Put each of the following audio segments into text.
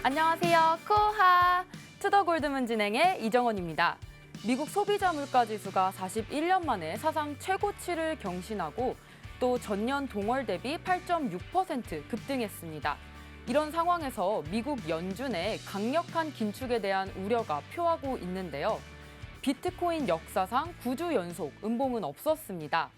안녕하세요. 코하 투더골드문 진행의 이정원입니다. 미국 소비자 물가 지수가 41년 만에 사상 최고치를 경신하고 또 전년 동월 대비 8.6% 급등했습니다. 이런 상황에서 미국 연준의 강력한 긴축에 대한 우려가 표하고 있는데요. 비트코인 역사상 9주 연속 음봉은 없었습니다.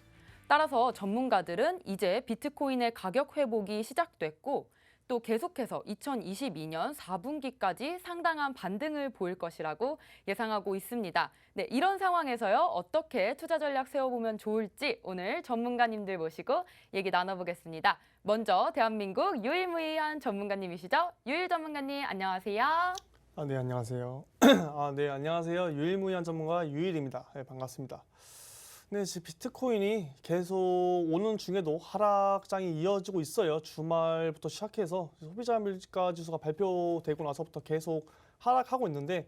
따라서 전문가들은 이제 비트코인의 가격 회복이 시작됐고 또 계속해서 2022년 4분기까지 상당한 반등을 보일 것이라고 예상하고 있습니다. 네, 이런 상황에서요, 어떻게 투자 전략 세워보면 좋을지 오늘 전문가님들 모시고 얘기 나눠보겠습니다. 먼저 대한민국 유일무이한 전문가님이시죠? 유일 전문가님, 안녕하세요. 네, 안녕하세요. 네, 안녕하세요. 유일무이한 전문가 유일입니다. 네, 반갑습니다. 네, 지금 비트코인이 계속 오는 중에도 하락장이 이어지고 있어요. 주말부터 시작해서 소비자 물가 지수가 발표되고 나서부터 계속 하락하고 있는데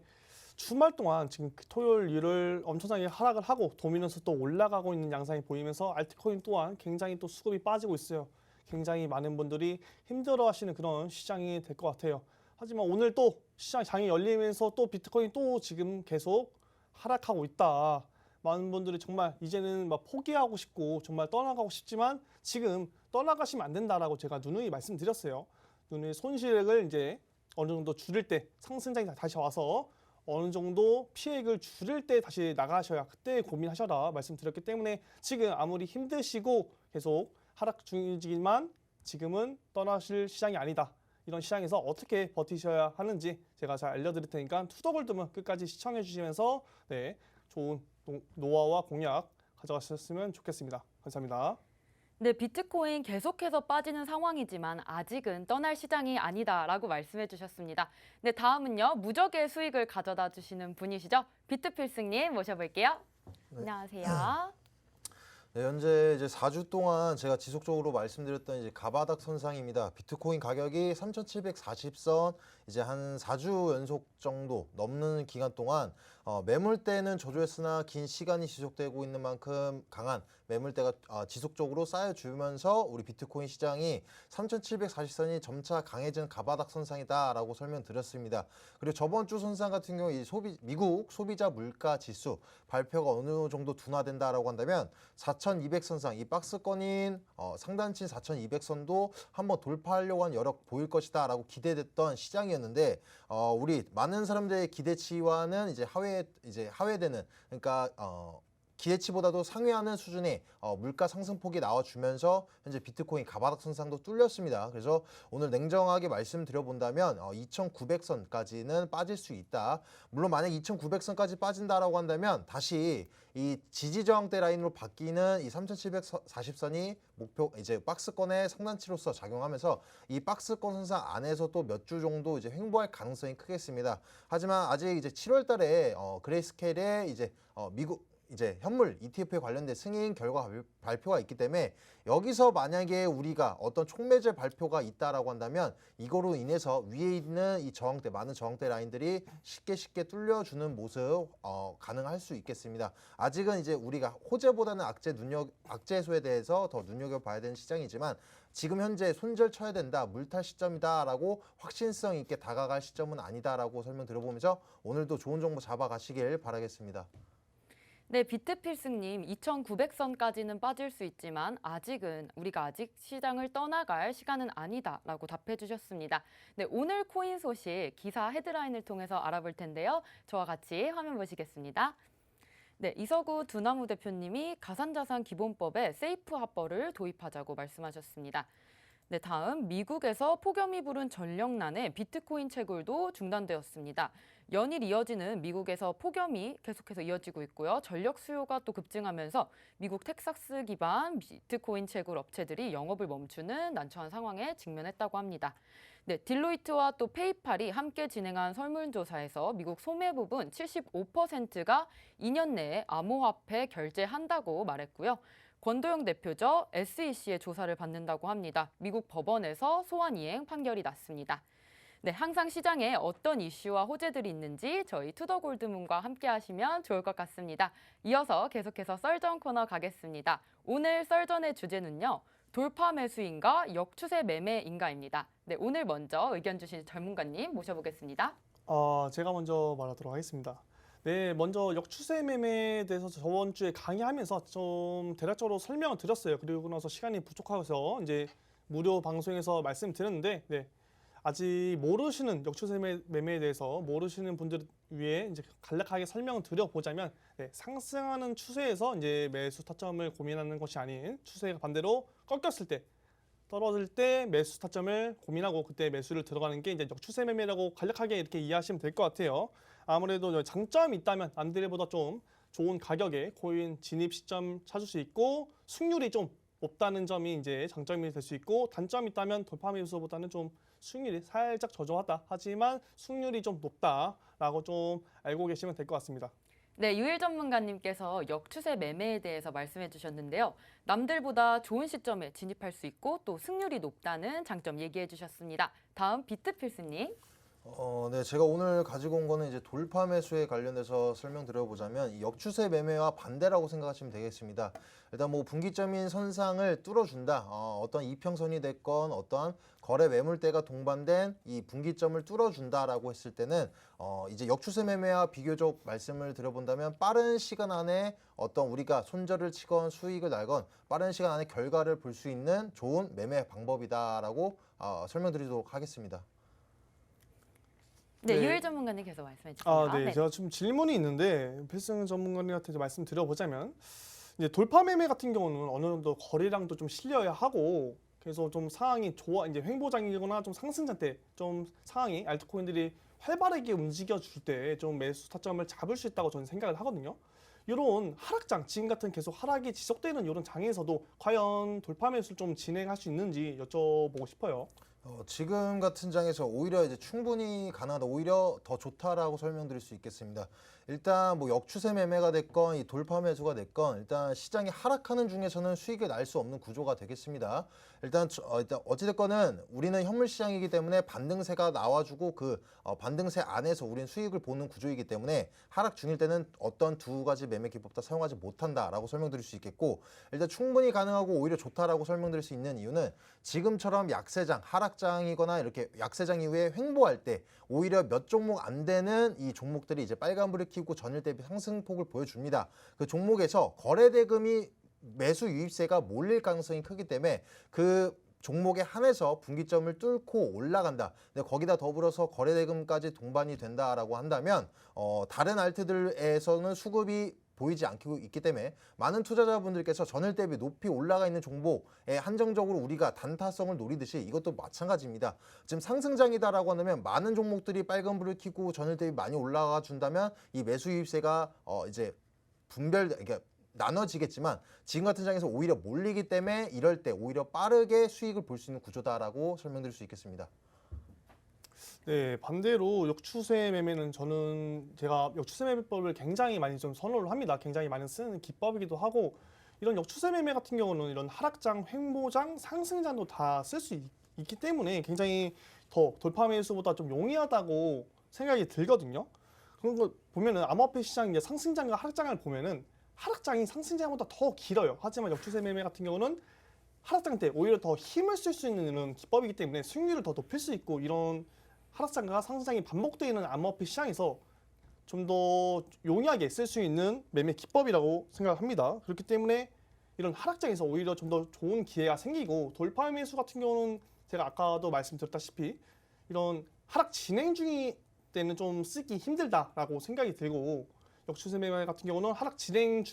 주말 동안 지금 토요일, 일요일 엄청나게 하락을 하고 도미노스 또 올라가고 있는 양상이 보이면서 알트코인 또한 굉장히 또 수급이 빠지고 있어요. 굉장히 많은 분들이 힘들어하시는 그런 시장이 될 것 같아요. 하지만 오늘 또 시장 장이 열리면서 또 비트코인 또 지금 계속 하락하고 있다. 많은 분들이 정말 이제는 막 포기하고 싶고 정말 떠나가고 싶지만 지금 떠나가시면 안 된다라고 제가 누누이 말씀드렸어요. 누누이 손실액을 이제 어느 정도 줄일 때 상승장이 다시 와서 어느 정도 피해액을 줄일 때 다시 나가셔야 그때 고민하셔라 말씀드렸기 때문에 지금 아무리 힘드시고 계속 하락 중이지만 지금은 떠나실 시장이 아니다. 이런 시장에서 어떻게 버티셔야 하는지 제가 잘 알려드릴 테니까 투더골드문 끝까지 시청해 주시면서 네, 좋은 노하우와 공략 가져가셨으면 좋겠습니다. 감사합니다. 네, 비트코인 계속해서 빠지는 상황이지만 아직은 떠날 시장이 아니다라고 말씀해 주셨습니다. 네, 다음은요. 무적의 수익을 가져다 주시는 분이시죠. 비트필승님 모셔볼게요. 네. 안녕하세요. 네, 현재 이제 4주 동안 제가 지속적으로 말씀드렸던 이제 가바닥 선상입니다. 비트코인 가격이 3,740선 이제 한 4주 연속 정도 넘는 기간 동안 매물대는 저조했으나 긴 시간이 지속되고 있는 만큼 강한 매물대가 지속적으로 쌓여주면서 우리 비트코인 시장이 3,740선이 점차 강해진 가바닥 선상이다라고 설명드렸습니다. 그리고 저번 주 선상 같은 경우 이 미국 소비자 물가 지수 발표가 어느 정도 둔화된다라고 한다면 4,200선상 이 박스권인 상단치 4,200선도 한번 돌파하려고 한 여력 보일 것이다라고 기대됐던 시장이었는데 우리 많은 사람들의 기대치와는 이제 하회되는 그러니까 기대치보다도 상회하는 수준의 물가 상승폭이 나와주면서 현재 비트코인 가바닥 선상도 뚫렸습니다. 그래서 오늘 냉정하게 말씀드려본다면 2,900선까지는 빠질 수 있다. 물론 만약 2,900선까지 빠진다라고 한다면 다시 이 지지저항대 라인으로 바뀌는 이 3,740선이 목표 이제 박스권의 상단치로서 작용하면서 이 박스권 선상 안에서 또 몇 주 정도 이제 횡보할 가능성이 크겠습니다. 하지만 아직 이제 7월달에 그레이스케일의 이제 미국 이제 현물 ETF에 관련된 승인 결과 발표가 있기 때문에 여기서 만약에 우리가 어떤 촉매제 발표가 있다라고 한다면 이거로 인해서 위에 있는 이 저항대 많은 저항대 라인들이 쉽게 뚫려주는 모습 가능할 수 있겠습니다. 아직은 이제 우리가 호재보다는 악재 해소에 대해서 더 눈여겨봐야 되는 시장이지만 지금 현재 손절 쳐야 된다, 물탈 시점이다라고 확신성 있게 다가갈 시점은 아니다라고 설명드려보면서 오늘도 좋은 정보 잡아가시길 바라겠습니다. 네, 비트필승님 2,900선까지는 빠질 수 있지만 우리가 아직 시장을 떠나갈 시간은 아니다라고 답해 주셨습니다. 네, 오늘 코인 소식 기사 헤드라인을 통해서 알아볼 텐데요. 저와 같이 화면 보시겠습니다. 네, 이서구 두나무 대표님이 가산자산 기본법에 세이프 합법을 도입하자고 말씀하셨습니다. 네, 다음 미국에서 폭염이 부른 전력난에 비트코인 채굴도 중단되었습니다. 연일 이어지는 미국에서 폭염이 계속해서 이어지고 있고요. 전력 수요가 또 급증하면서 미국 텍사스 기반 비트코인 채굴 업체들이 영업을 멈추는 난처한 상황에 직면했다고 합니다. 네, 딜로이트와 또 페이팔이 함께 진행한 설문조사에서 미국 소매 부분 75%가 2년 내에 암호화폐 결제한다고 말했고요. 권도영 대표죠. SEC의 조사를 받는다고 합니다. 미국 법원에서 소환 이행 판결이 났습니다. 네, 항상 시장에 어떤 이슈와 호재들이 있는지 저희 투더골드문과 함께 하시면 좋을 것 같습니다. 이어서 계속해서 썰전 코너 가겠습니다. 오늘 썰전의 주제는요. 돌파 매수인가 역추세 매매인가입니다. 네, 오늘 먼저 의견 주신 전문가님 모셔보겠습니다. 제가 먼저 말하도록 하겠습니다. 네, 먼저 역추세 매매에 대해서 저번 주에 강의하면서 좀 대략적으로 설명을 드렸어요. 그리고 나서 시간이 부족해서 이제 무료 방송에서 말씀드렸는데, 네, 아직 모르시는 역추세 매매에 대해서 모르시는 분들 위해 이제 간략하게 설명을 드려보자면, 네, 상승하는 추세에서 이제 매수 타점을 고민하는 것이 아닌 추세가 반대로 꺾였을 때, 떨어질 때 매수 타점을 고민하고 그때 매수를 들어가는 게 이제 역추세 매매라고 간략하게 이렇게 이해하시면 될 것 같아요. 아무래도 장점이 있다면 남들보다 좀 좋은 가격에 코인 진입 시점 찾을 수 있고 수익률이 좀 높다는 점이 이제 장점이 될 수 있고, 단점이 있다면 돌파 매수보다는 좀 수익률이 살짝 저조하다. 하지만 수익률이 좀 높다라고 좀 알고 계시면 될 것 같습니다. 네, 유일 전문가님께서 역추세 매매에 대해서 말씀해 주셨는데요. 남들보다 좋은 시점에 진입할 수 있고 또 승률이 높다는 장점 얘기해 주셨습니다. 다음 비트필스님. 네, 제가 오늘 가지고 온 거는 이제 돌파 매수에 관련해서 설명드려보자면 이 역추세 매매와 반대라고 생각하시면 되겠습니다. 일단 뭐 분기점인 선상을 뚫어준다. 어떤 이평선이 됐건 어떠한 거래 매물대가 동반된 이 분기점을 뚫어준다라고 했을 때는 이제 역추세 매매와 비교적 말씀을 드려본다면 빠른 시간 안에 어떤 우리가 손절을 치건 수익을 날건 빠른 시간 안에 결과를 볼 수 있는 좋은 매매 방법이다라고 설명드리도록 하겠습니다. 네, 네. 유일 전문가님 계속 말씀해 주세요. 네. 제가 좀 질문이 있는데 필승 전문가님한테 말씀 드려보자면, 이제 돌파 매매 같은 경우는 어느 정도 거래량도 좀 실려야 하고, 그래서 좀 상황이 좋아, 이제 횡보장이거나 좀 상승장 때 좀 상황이 알트코인들이 활발하게 움직여 줄 때 좀 매수 타점을 잡을 수 있다고 저는 생각을 하거든요. 이런 하락장, 지금 같은 계속 하락이 지속되는 이런 장에서도 과연 돌파 매수를 좀 진행할 수 있는지 여쭤보고 싶어요. 지금 같은 장에서 오히려 이제 충분히 가능하다, 오히려 더 좋다라고 설명드릴 수 있겠습니다. 일단 뭐 역추세 매매가 됐건 이 돌파 매수가 됐건 일단 시장이 하락하는 중에서는 수익을 날 수 없는 구조가 되겠습니다. 일단 어찌됐건은 우리는 현물 시장이기 때문에 반등세가 나와주고 그 반등세 안에서 우리는 수익을 보는 구조이기 때문에 하락 중일 때는 어떤 두 가지 매매 기법 다 사용하지 못한다라고 설명드릴 수 있겠고, 일단 충분히 가능하고 오히려 좋다라고 설명드릴 수 있는 이유는 지금처럼 약세장, 하락장이거나 이렇게 약세장 이후에 횡보할 때 오히려 몇 종목 안 되는 이 종목들이 이제 빨간불을 켜고 전일 대비 상승폭을 보여줍니다. 그 종목에서 거래대금이 매수 유입세가 몰릴 가능성이 크기 때문에 그 종목에 한해서 분기점을 뚫고 올라간다. 근데 거기다 더불어서 거래대금까지 동반이 된다라고 한다면 다른 알트들에서는 수급이 보이지 않고 있기 때문에 많은 투자자분들께서 전일 대비 높이 올라가 있는 종목에 한정적으로 우리가 단타성을 노리듯이 이것도 마찬가지입니다. 지금 상승장이다라고 하면 많은 종목들이 빨간불을 켜고 전일 대비 많이 올라가 준다면 이 매수 유입세가 이제 그러니까 나눠지겠지만 지금 같은 장에서 오히려 몰리기 때문에 이럴 때 오히려 빠르게 수익을 볼 수 있는 구조다라고 설명드릴 수 있겠습니다. 네, 반대로 역추세 매매는 제가 역추세 매매법을 굉장히 많이 좀 선호를 합니다. 굉장히 많이 쓰는 기법이기도 하고, 이런 역추세 매매 같은 경우는 이런 하락장, 횡보장, 상승장도 다 쓸 수 있기 때문에 굉장히 더 돌파 매수보다 좀 용이하다고 생각이 들거든요. 그런 거 보면은 암호화폐 시장 이제 상승장과 하락장을 보면은 하락장이 상승장보다 더 길어요. 하지만 역추세 매매 같은 경우는 하락장 때 오히려 더 힘을 쓸 수 있는 이런 기법이기 때문에 수익률을 더 높일 수 있고, 이런 하락장과 상승장이 반복되는 암호화폐 시장에서 좀 더 용이하게 쓸 수 있는 매매 기법이라고 생각합니다. 그렇기 때문에 이런 하락장에서 오히려 좀 더 좋은 기회가 생기고, 돌파 매수 같은 경우는 제가 아까도 말씀드렸다시피 이런 하락 진행 중일 때는 좀 쓰기 힘들다라고 생각이 들고, 역추세 매매 같은 경우는 하락 진행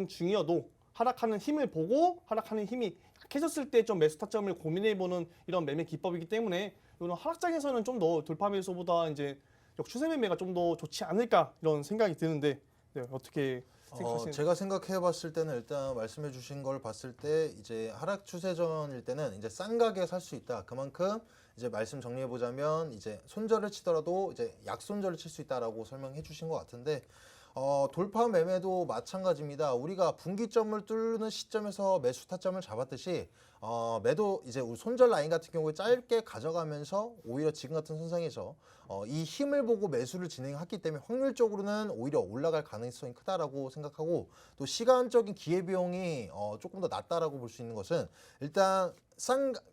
중이어도 하락하는 힘을 보고 하락하는 힘이 약해졌을 때 좀 매수 타점을 고민해보는 이런 매매 기법이기 때문에 이런 하락장에서는 좀 더 돌파 매수보다 이제 역추세 매매가 좀 더 좋지 않을까 이런 생각이 드는데, 네, 어떻게 생각하시나요? 제가 생각해 봤을 때는 일단 말씀해 주신 걸 봤을 때 이제 하락 추세전일 때는 이제 싼 가격에 살 수 있다. 그만큼 이제 말씀 정리해 보자면 이제 손절을 치더라도 이제 약손절을 칠 수 있다라고 설명해 주신 것 같은데, 돌파 매매도 마찬가지입니다. 우리가 분기점을 뚫는 시점에서 매수 타점을 잡았듯이 매도 이제 우리 손절 라인 같은 경우에 짧게 가져가면서 오히려 지금 같은 선상에서 이 힘을 보고 매수를 진행했기 때문에 확률적으로는 오히려 올라갈 가능성이 크다라고 생각하고 또 시간적인 기회비용이 조금 더 낮다라고 볼 수 있는 것은 일단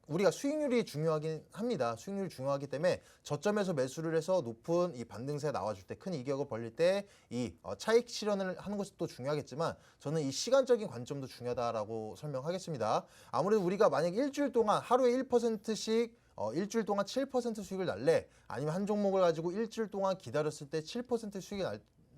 우리가 수익률이 중요하긴 합니다. 수익률이 중요하기 때문에 저점에서 매수를 해서 높은 이 반등세가 나와줄 때 큰 이격을 벌릴 때 이 차익 실현을 하는 것이 또 중요하겠지만 저는 이 시간적인 관점도 중요하다라고 설명하겠습니다. 아무래도 우리가 만약 일주일 동안 하루에 1%씩 일주일 동안 7% 수익을 날래 아니면 한 종목을 가지고 일주일 동안 기다렸을 때 7% 수익이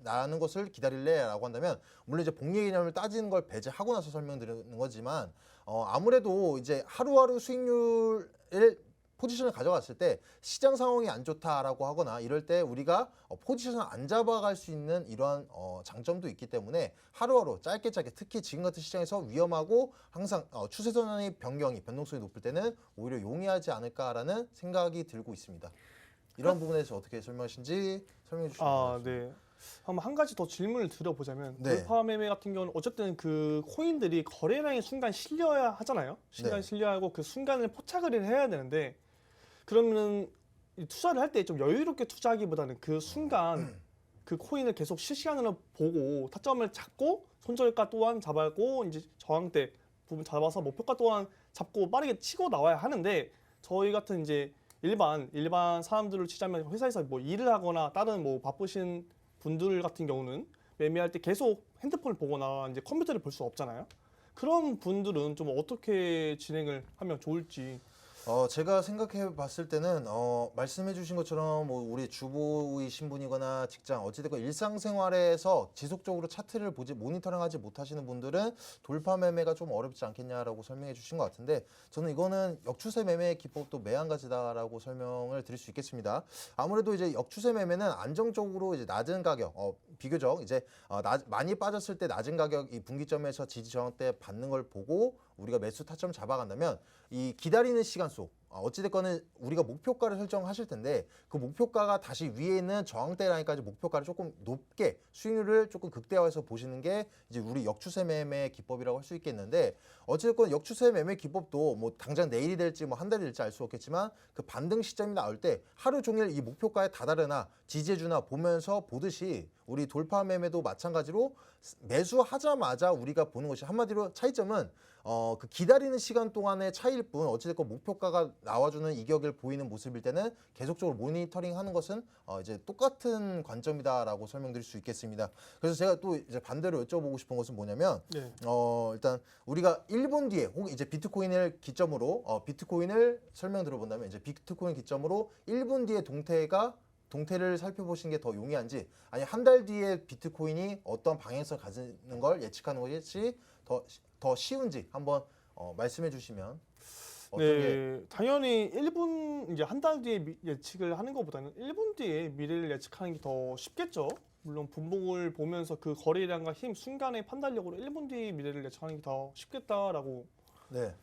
나는 것을 기다릴래라고 한다면 물론 이제 복리 개념을 따지는 걸 배제하고 나서 설명드리는 거지만 아무래도 이제 하루하루 수익률을 포지션을 가져갔을 때 시장 상황이 안 좋다라고 하거나 이럴 때 우리가 포지션을 안 잡아갈 수 있는 이러한 장점도 있기 때문에 하루하루 짧게 특히 지금 같은 시장에서 위험하고 항상 추세선의 변동성이 높을 때는 오히려 용이하지 않을까라는 생각이 들고 있습니다. 이런 부분에서 어떻게 설명하신지 설명해 주시면 좋겠습니다. 네. 한번 한 가지 더 질문을 드려보자면 네. 돌파 매매 같은 경우는 어쨌든 그 코인들이 거래량이 순간 실려야 하잖아요. 네. 실려야 하고 그 순간을 포착을 해야 되는데 그러면은 이 투자를 할 때 좀 여유롭게 투자하기보다는 그 순간 그 코인을 계속 실시간으로 보고 타점을 잡고 손절가 또한 잡고 이제 저항대 부분 잡아서 목표가 또한 잡고 빠르게 치고 나와야 하는데 저희 같은 이제 일반 사람들을 치자면 회사에서 뭐 일을 하거나 다른 뭐 바쁘신 분들 같은 경우는 매매할 때 계속 핸드폰을 보거나 이제 컴퓨터를 볼 수 없잖아요. 그런 분들은 좀 어떻게 진행을 하면 좋을지. 제가 생각해 봤을 때는 말씀해 주신 것처럼 뭐 우리 주부이신 분이거나 직장 어찌됐건 일상생활에서 지속적으로 차트를 모니터링하지 못하시는 분들은 돌파 매매가 좀 어렵지 않겠냐라고 설명해 주신 것 같은데 저는 이거는 역추세 매매 기법도 매한가지다라고 설명을 드릴 수 있겠습니다. 아무래도 이제 역추세 매매는 안정적으로 이제 낮은 가격 비교적 이제 많이 빠졌을 때 낮은 가격 이 분기점에서 지지 저항 때 받는 걸 보고 우리가 매수 타점 잡아간다면 이 기다리는 시간 속 어찌됐건 우리가 목표가를 설정하실 텐데 그 목표가가 다시 위에 있는 저항대 라인까지 목표가를 조금 높게 수익률을 조금 극대화해서 보시는 게 이제 우리 역추세 매매 기법이라고 할 수 있겠는데 어찌됐건 역추세 매매 기법도 뭐 당장 내일이 될지 뭐 한 달이 될지 알 수 없겠지만 그 반등 시점이 나올 때 하루 종일 이 목표가에 다다르나 지지해주나 보면서 보듯이 우리 돌파 매매도 마찬가지로 매수하자마자 우리가 보는 것이 한마디로 차이점은 그 기다리는 시간 동안의 차이일 뿐 어찌됐건 목표가가 나와주는 이격을 보이는 모습일 때는 계속적으로 모니터링하는 것은 이제 똑같은 관점이다라고 설명드릴 수 있겠습니다. 그래서 제가 또 이제 반대로 여쭤보고 싶은 것은 뭐냐면 네. 일단 우리가 1분 뒤에 혹은 이제 비트코인을 기점으로 비트코인을 설명 들어본다면 이제 비트코인 기점으로 1분 뒤에 동태를 살펴보시는 게 더 용이한지 아니 한 달 뒤에 비트코인이 어떤 방향성을 가지는 걸 예측하는 것이 더 쉬운지 한번 말씀해 주시면 네, 당연히 1분 이제 한 달 뒤에 예측을 하는 것보다는 1분 뒤에 미래를 예측하는 게 더 쉽겠죠. 물론 분봉을 보면서 그 거래량과 힘 순간의 판단력으로 1분 뒤 미래를 예측하는 게 더 쉽겠다라고. 네.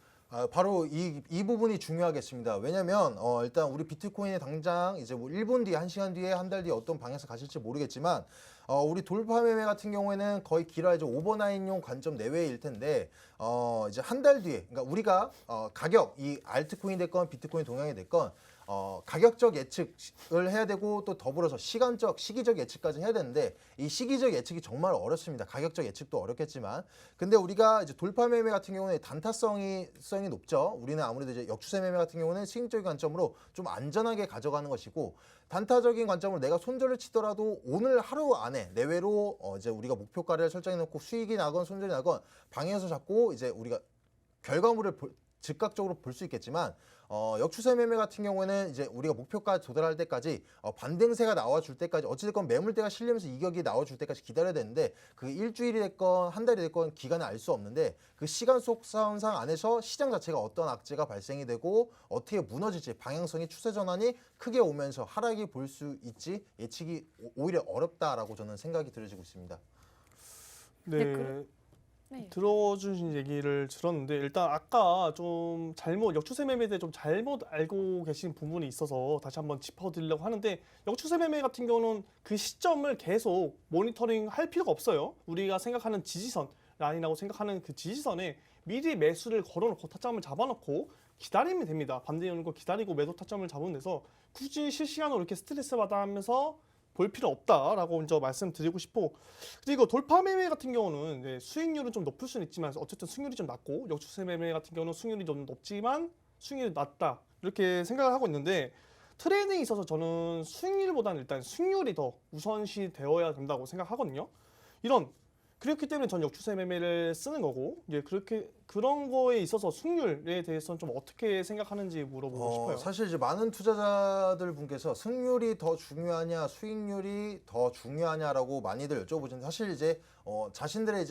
바로 이 부분이 중요하겠습니다. 왜냐면 일단 우리 비트코인이 당장 이제 뭐 1분 뒤에, 1시간 뒤에, 한 달 뒤에 어떤 방향에서 가실지 모르겠지만 우리 돌파 매매 같은 경우에는 거의 길어야죠. 오버나인용 관점 내외일 텐데 이제 한 달 뒤에 그러니까 우리가 가격 이 알트코인 됐건 비트코인 동향이 됐건 가격적 예측을 해야 되고 또 더불어서 시기적 예측까지 해야 되는데 이 시기적 예측이 정말 어렵습니다. 가격적 예측도 어렵겠지만 근데 우리가 이제 돌파 매매 같은 경우는 단타성이 높죠. 우리는 아무래도 이제 역추세 매매 같은 경우는 수익적인 관점으로 좀 안전하게 가져가는 것이고 단타적인 관점으로 내가 손절을 치더라도 오늘 하루 안에 내외로 이제 우리가 목표가를 설정해 놓고 수익이 나건 손절이 나건 방향에서 잡고 이제 우리가 결과물을 즉각적으로 볼 수 있겠지만 역추세 매매 같은 경우에는 이제 우리가 목표가 도달할 때까지 반등세가 나와줄 때까지 어찌됐건 매물대가 실리면서 이격이 나와줄 때까지 기다려야 되는데 그 일주일이 됐건 한 달이 됐건 기간을 알 수 없는데 그 시간 속 상황상 안에서 시장 자체가 어떤 악재가 발생이 되고 어떻게 무너질지 방향성이 추세 전환이 크게 오면서 하락이 볼 수 있지 예측이 오히려 어렵다라고 저는 생각이 들어지고 있습니다. 네. 네, 네. 들어주신 얘기를 들었는데 일단 아까 좀 역추세 매매에 대해 좀 잘못 알고 계신 부분이 있어서 다시 한번 짚어드리려고 하는데 역추세 매매 같은 경우는 그 시점을 계속 모니터링 할 필요가 없어요. 우리가 생각하는 지지선 라인이라고 생각하는 그 지지선에 미리 매수를 걸어놓고 타점을 잡아놓고 기다리면 됩니다. 반대 오는 거 기다리고 매도 타점을 잡으면 돼서 굳이 실시간으로 이렇게 스트레스 받아 하면서 볼 필요 없다라고 먼저 말씀드리고 싶고, 그리고 돌파 매매 같은 경우는 이제 수익률은 좀 높을 수는 있지만 어쨌든 수익률이 좀 낮고 역추세 매매 같은 경우는 수익률이 좀 높지만 수익률이 낮다 이렇게 생각을 하고 있는데, 트레이딩에 있어서 저는 수익률보다는 일단 수익률이 더 우선시 되어야 된다고 생각하거든요. 그렇기 때문에 전 역추세 매매를 쓰는 거고, 이제 그런 거에 있어서 수익률에 대해서는 좀 어떻게 생각하는지 물어보고 싶어요. 사실 이제 많은 투자자들 분께서 승률이 더 중요하냐, 수익률이 더 중요하냐라고 많이들 여쭤보시는데, 사실 이제 자신들의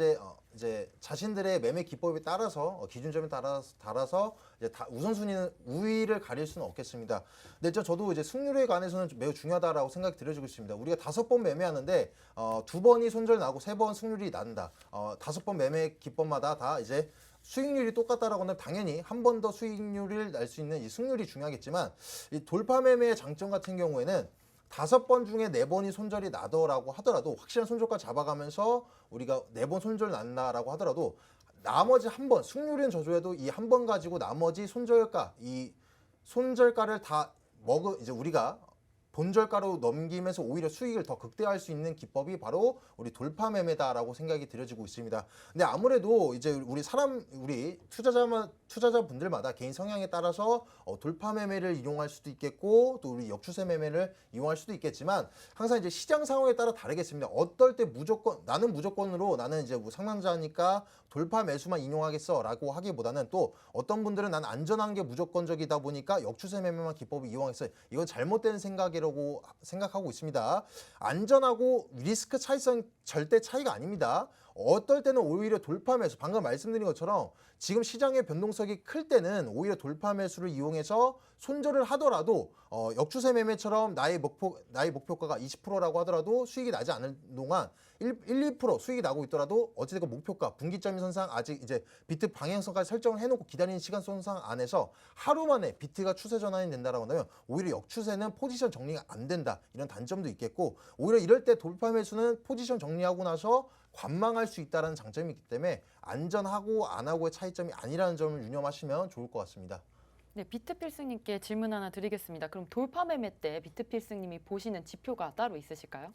이제 자신들의 매매 기법에 따라서 기준점에 따라서 이제 우선순위는 우위를 가릴 수는 없겠습니다. 근데 저도 이제 승률에 관해서는 매우 중요하다라고 생각이 들어지고 있습니다. 우리가 5번 매매하는데 2번이 손절 나고 3번 승률이 난다. 5번 매매 기법마다 다 이제 수익률이 똑같다라고 하면 당연히 한 번 더 수익률을 날 수 있는 이 승률이 중요하겠지만, 이 돌파 매매의 장점 같은 경우에는 5번 중에 4번이 손절이 나더라고 하더라도, 확실한 손절가 잡아가면서 우리가 4번 손절 난다라고 하더라도 나머지 한 번 승률은 저조해도 이 한 번 가지고 나머지 이 손절가를 다 이제 우리가 본절가로 넘기면서 오히려 수익을 더 극대화할 수 있는 기법이 바로 우리 돌파 매매다라고 생각이 들어지고 있습니다. 근데 아무래도 이제 우리 투자자분들마다 개인 성향에 따라서 돌파 매매를 이용할 수도 있겠고, 또 우리 역추세 매매를 이용할 수도 있겠지만, 항상 이제 시장 상황에 따라 다르겠습니다. 어떨 때 나는 이제 뭐 상남자니까 돌파 매수만 인용하겠어라고 하기보다는, 또 어떤 분들은 난 안전한 게 무조건적이다 보니까 역추세 매매만 기법을 이용하겠어요. 이건 잘못된 생각이라고 생각하고 있습니다. 안전하고 리스크 차이성 절대 차이가 아닙니다. 어떨 때는 오히려 돌파 매수, 방금 말씀드린 것처럼 지금 시장의 변동성이 클 때는 오히려 돌파 매수를 이용해서 손절을 하더라도 역추세 매매처럼 나의 목표가가 20%라고 하더라도 수익이 나지 않을 동안 2% 수익이 나고 있더라도 어찌됐건 목표가 분기점 선상 아직 이제 비트 방향성까지 설정을 해놓고 기다리는 시간 선상 안에서 하루 만에 비트가 추세 전환이 된다라고 한다면 오히려 역추세는 포지션 정리가 안 된다, 이런 단점도 있겠고, 오히려 이럴 때 돌파 매수는 포지션 정리하고 나서 관망할 수 있다는 장점이 있기 때문에 안전하고 안 하고의 차이점이 아니라는 점을 유념하시면 좋을 것 같습니다. 네, 비트필승님께 질문 하나 드리겠습니다. 그럼 돌파 매매 때 비트필승님이 보시는 지표가 따로 있으실까요?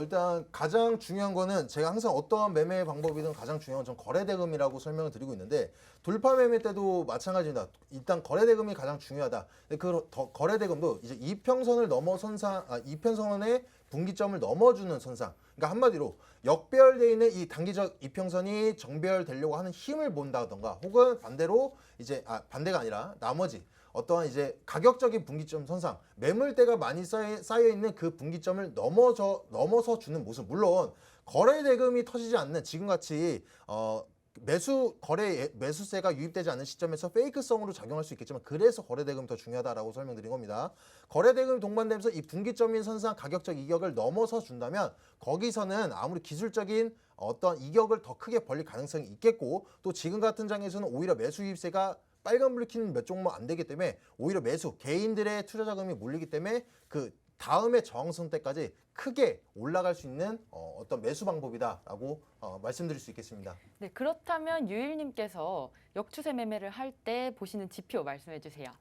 일단 가장 중요한 거는, 제가 항상 어떠한 매매 방법이든 가장 중요한 건 전 거래대금이라고 설명을 드리고 있는데, 돌파 매매 때도 마찬가지입니다. 일단 거래대금이 가장 중요하다. 그 거래대금도 이제 이평선을 넘어선 이평선의 분기점을 넘어주는 선상. 그러니까 한마디로 역배열되어 있는 이 단기적 이평선이 정배열되려고 하는 힘을 본다던가, 혹은 반대로 이제 반대가 아니라 나머지 어떠한 이제 가격적인 분기점 선상, 매물대가 많이 쌓여 있는 그 분기점을 넘어서 주는 모습. 물론 거래 대금이 터지지 않는 지금같이 매수세가 유입되지 않는 시점에서 페이크성으로 작용할 수 있겠지만, 그래서 거래 대금이 더 중요하다라고 설명드린 겁니다. 거래 대금이 동반되면서 이 분기점인 선상 가격적 이격을 넘어서 준다면, 거기서는 아무리 기술적인 어떤 이격을 더 크게 벌릴 가능성이 있겠고, 또 지금 같은 장에서는 오히려 매수 유입세가 빨간불이 켜는 몇 종목 안 되기 때문에 오히려 개인들의 투자 자금이 몰리기 때문에 그 다음에 저항선 때까지 크게 올라갈 수 있는 어떤 매수 방법이다라고 말씀드릴 수 있겠습니다. 네, 그렇다면 유일님께서 역추세 매매를 할 때 보시는 지표 말씀해 주세요.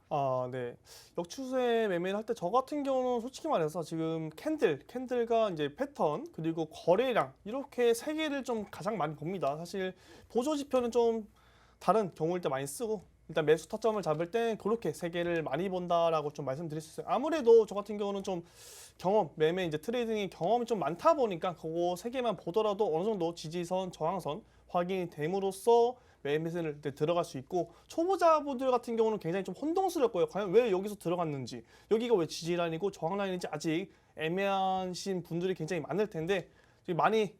네. 역추세 매매를 할 때 저 같은 경우는 솔직히 말해서 지금 캔들과 이제 패턴, 그리고 거래량, 이렇게 세 개를 좀 가장 많이 봅니다. 사실 보조 지표는 좀 다른 경우일 때 많이 쓰고, 일단 매수 타점을 잡을 때 그렇게 세 개를 많이 본다라고 좀 말씀드릴 수 있어요. 아무래도 저 같은 경우는 좀 매매 이제 트레이딩이 경험이 좀 많다 보니까 그거 세 개만 보더라도 어느 정도 지지선, 저항선 확인이 됨으로써 매매를 들어갈 수 있고, 초보자분들 같은 경우는 굉장히 좀 혼동스러울 거예요. 과연 왜 여기서 들어갔는지, 여기가 왜 지지라인이고 저항라인인지 아직 애매하신 분들이 굉장히 많을 텐데, 많이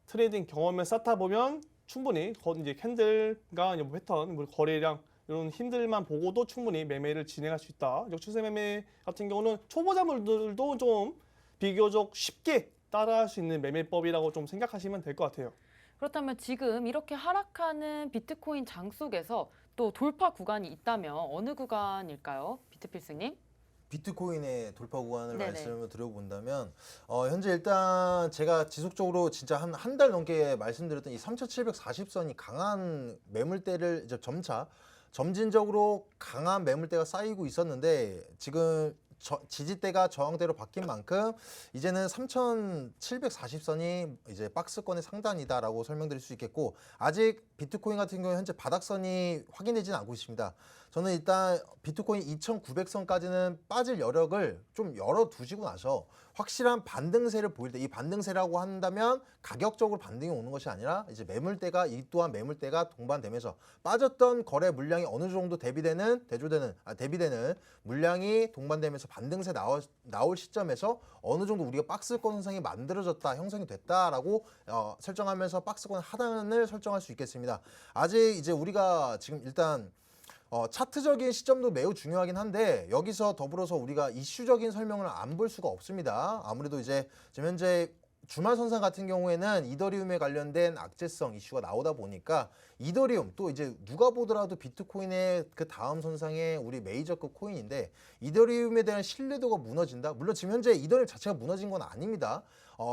트레이딩 경험을 쌓다 보면 충분히 이제 캔들과 패턴, 거래량, 이런 힘들만 보고도 충분히 매매를 진행할 수 있다. 역추세 매매 같은 경우는 초보자분들도 좀 비교적 쉽게 따라할 수 있는 매매법이라고 좀 생각하시면 될 것 같아요. 그렇다면 지금 이렇게 하락하는 비트코인 장 속에서 또 돌파 구간이 있다면 어느 구간일까요? 비트필승님? 비트코인의 돌파 구간을 네네. 말씀을 드려본다면 현재 일단 제가 지속적으로 진짜 한 달 넘게 말씀드렸던 이 3,740선이 강한 매물대를 이제 점진적으로 강한 매물대가 쌓이고 있었는데 지금 지지대가 저항대로 바뀐 만큼 이제는 3,740선이 이제 박스권의 상단이다라고 설명드릴 수 있겠고, 아직 비트코인 같은 경우 현재 바닥선이 확인되지는 않고 있습니다. 저는 일단 비트코인 2,900선까지는 빠질 여력을 좀 열어두시고 나서 확실한 반등세를 보일 때, 이 반등세라고 한다면 가격적으로 반등이 오는 것이 아니라 이제 매물대가, 이 또한 매물대가 동반되면서 빠졌던 거래 물량이 어느 정도 대비되는 물량이 동반되면서 반등세 나올 시점에서 어느 정도 우리가 박스권 현상이 만들어졌다, 형성이 됐다라고 설정하면서 박스권 하단을 설정할 수 있겠습니다. 아직 이제 우리가 지금 일단 차트적인 시점도 매우 중요하긴 한데, 여기서 더불어서 우리가 이슈적인 설명을 안 볼 수가 없습니다. 아무래도 이제 지금 현재 주말 선상 같은 경우에는 이더리움에 관련된 악재성 이슈가 나오다 보니까, 이더리움 또 이제 누가 보더라도 비트코인의 그 다음 선상의 우리 메이저급 코인인데, 이더리움에 대한 신뢰도가 무너진다. 물론 지금 현재 이더리움 자체가 무너진 건 아닙니다.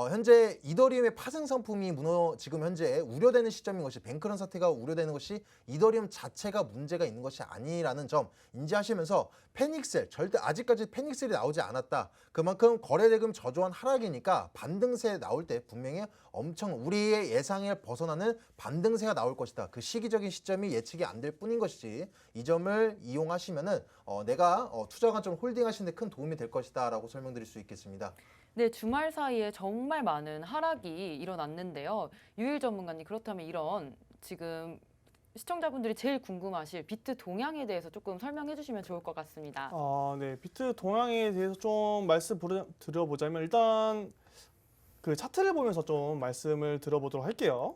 현재 이더리움의 파생 상품이 지금 현재 우려되는 시점인 것이, 뱅크런 사태가 우려되는 것이 이더리움 자체가 문제가 있는 것이 아니라는 점 인지하시면서, 패닉셀, 절대 아직까지 패닉셀이 나오지 않았다. 그만큼 거래대금 저조한 하락이니까 반등세 나올 때 분명히 엄청 우리의 예상을 벗어나는 반등세가 나올 것이다. 그 시기적인 시점이 예측이 안 될 뿐인 것이지, 이 점을 이용하시면은 내가 투자 관점 홀딩하시는 데 큰 도움이 될 것이다 라고 설명드릴 수 있겠습니다. 네, 주말 사이에 정말 많은 하락이 일어났는데요. 유일 전문가님, 그렇다면 이런 지금 시청자분들이 제일 궁금하실 비트 동향에 대해서 조금 설명해 주시면 좋을 것 같습니다. 네. 비트 동향에 대해서 좀 말씀 드려보자면, 일단 그 차트를 보면서 좀 말씀을 드려보도록 할게요.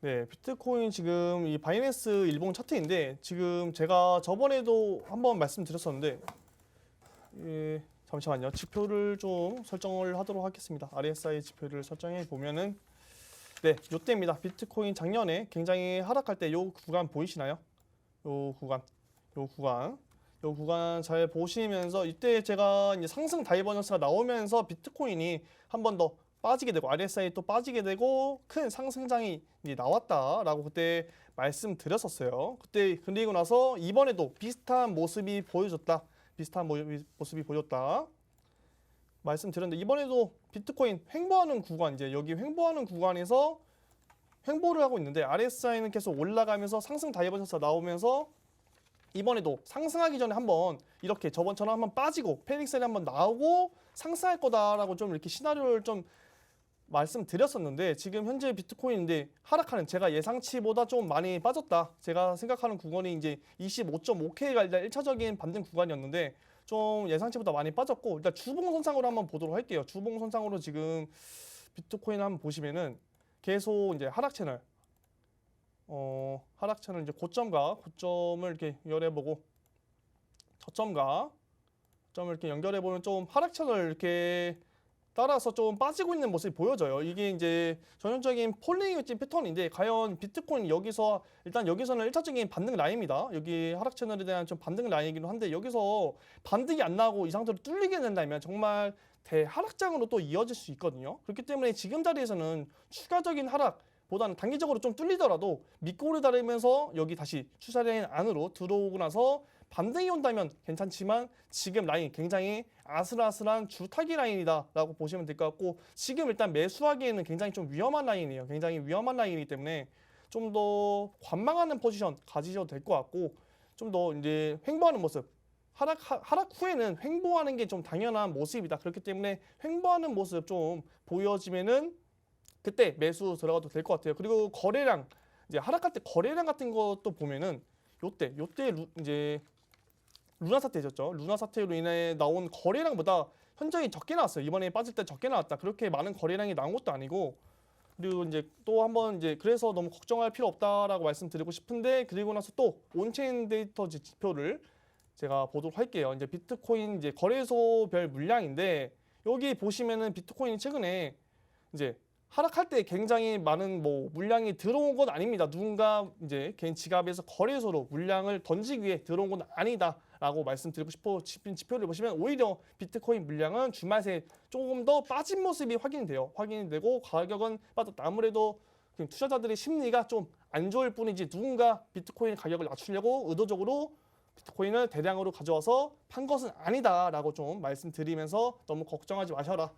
네, 비트코인 지금 이 바이낸스 일봉 차트인데, 지금 제가 저번에도 한번 말씀드렸었는데, 잠시만요. 지표를 좀 설정을 하도록 하겠습니다. RSI 지표를 설정해 보면은, 네, 요때입니다. 비트코인 작년에 굉장히 하락할 때 요 구간 보이시나요? 요 구간 잘 보시면서, 이때 제가 이제 상승 다이버전스가 나오면서 비트코인이 한 번 더 빠지게 되고, RSI 또 빠지게 되고, 큰 상승장이 이제 나왔다라고 그때 말씀드렸었어요. 그때 그리고 나서 이번에도 비슷한 모습이 보여줬다. 말씀드렸는데, 이번에도 비트코인 횡보하는 구간, 이제 여기 횡보하는 구간에서 횡보를 하고 있는데, RSI는 계속 올라가면서 상승 다이버전스가 나오면서, 이번에도 상승하기 전에 한번 이렇게 저번처럼 한번 빠지고 패닉셀이 한번 나오고 상승할 거다라고 좀 이렇게 시나리오를 좀 말씀드렸었는데, 지금 현재 비트코인인데 하락하는, 제가 예상치보다 좀 많이 빠졌다, 제가 생각하는 구간이 이제 25.5K가 일단 1차적인 반등 구간이었는데 좀 예상치보다 많이 빠졌고, 일단 주봉선상으로 한번 보도록 할게요. 주봉선상으로 지금 비트코인 한번 보시면은 계속 이제 하락 채널, 이제 고점과 고점을 이렇게 연결해보고, 저점과 점을 이렇게 연결해보면 좀 하락 채널 이렇게 따라서 좀 빠지고 있는 모습이 보여져요. 이게 이제 전형적인 폴링 웨지 패턴인데, 과연 비트코인 여기서는 1차적인 반등 라인입니다. 여기 하락 채널에 대한 좀 반등 라인이기도 한데, 여기서 반등이 안 나고 이 상태로 뚫리게 된다면 정말 대하락장으로 또 이어질 수 있거든요. 그렇기 때문에 지금 자리에서는 추가적인 하락보다는 단기적으로 좀 뚫리더라도 밑꼬리 다리면서 여기 다시 추세라인 안으로 들어오고 나서 반등이 온다면 괜찮지만, 지금 라인 굉장히 아슬아슬한 줄타기 라인이다라고 보시면 될 것 같고, 지금 일단 매수하기에는 굉장히 좀 위험한 라인이에요. 굉장히 위험한 라인이기 때문에 좀 더 관망하는 포지션 가지셔도 될 것 같고, 좀 더 이제 횡보하는 모습, 하락 후에는 횡보하는 게 좀 당연한 모습이다. 그렇기 때문에 횡보하는 모습 좀 보여지면은 그때 매수 들어가도 될 것 같아요. 그리고 거래량, 이제 하락할 때 거래량 같은 것도 보면은 요때 이제 루나 사태 있었죠. 루나 사태로 인해 나온 거래량보다 현저히 적게 나왔어요. 이번에 빠질 때 적게 나왔다. 그렇게 많은 거래량이 나온 것도 아니고, 그리고 이제 또 한번 이제 그래서 너무 걱정할 필요 없다라고 말씀드리고 싶은데, 그리고 나서 또 온체인 데이터 지표를 제가 보도록 할게요. 이제 비트코인 이제 거래소별 물량인데, 여기 보시면은 비트코인이 최근에 이제 하락할 때 굉장히 많은 뭐 물량이 들어온 건 아닙니다. 누군가 이제 개인 지갑에서 거래소로 물량을 던지기 위해 들어온 건 아니다라고 말씀드리고 싶어. 지표를 보시면 오히려 비트코인 물량은 주말 새 조금 더 빠진 모습이 확인이 되고 가격은 빠졌다. 아무래도 투자자들의 심리가 좀 안 좋을 뿐이지 누군가 비트코인 가격을 낮추려고 의도적으로 비트코인을 대량으로 가져와서 판 것은 아니다라고 좀 말씀드리면서 너무 걱정하지 마셔라.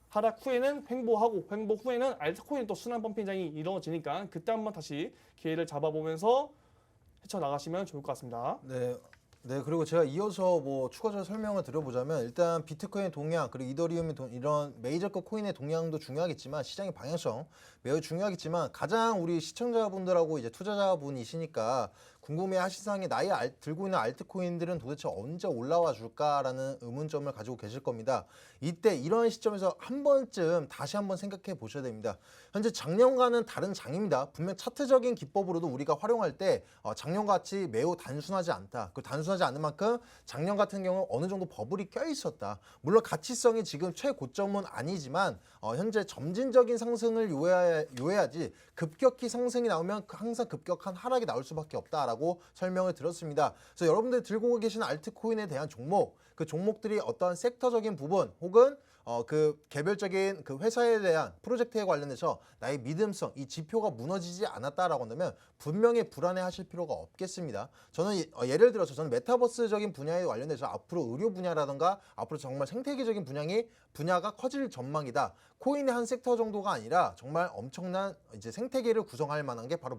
하락 후에는 횡보하고 횡보 후에는 알트코인 또 순환 펌핑장이 이루어지니까 그때 한번 다시 기회를 잡아보면서 헤쳐나가시면 좋을 것 같습니다. 네. 네, 그리고 제가 이어서 뭐 추가적으로 설명을 드려보자면 일단 비트코인의 동향 그리고 이더리움의 이런 메이저급 코인의 동향도 중요하겠지만 시장의 방향성 매우 중요하겠지만 가장 우리 시청자분들하고 이제 투자자분이시니까 궁금해하신 사항이 들고 있는 알트코인들은 도대체 언제 올라와 줄까라는 의문점을 가지고 계실 겁니다. 이때 이런 시점에서 한 번쯤 다시 한번 생각해 보셔야 됩니다. 현재 작년과는 다른 장입니다. 분명 차트적인 기법으로도 우리가 활용할 때 작년과 같이 매우 단순하지 않다. 그 단순하지 않은 만큼 작년 같은 경우 어느 정도 버블이 껴 있었다. 물론 가치성이 지금 최고점은 아니지만 현재 점진적인 상승을 요해야지 급격히 상승이 나오면 항상 급격한 하락이 나올 수밖에 없다라고 설명을 드렸습니다. 그래서 여러분들이 들고 계신 알트코인에 대한 종목, 그 종목들이 어떤 섹터적인 부분 혹은 그 개별적인 그 회사에 대한 프로젝트에 관련해서 나의 믿음성, 이 지표가 무너지지 않았다라고 한다면 분명히 불안해하실 필요가 없겠습니다. 저는 예를 들어서 저는 메타버스적인 분야에 관련해서 앞으로 의료 분야라든가 앞으로 정말 생태계적인 분야가 커질 전망이다. 코인의 한 섹터 정도가 아니라 정말 엄청난 이제 생태계를 구성할 만한 게 바로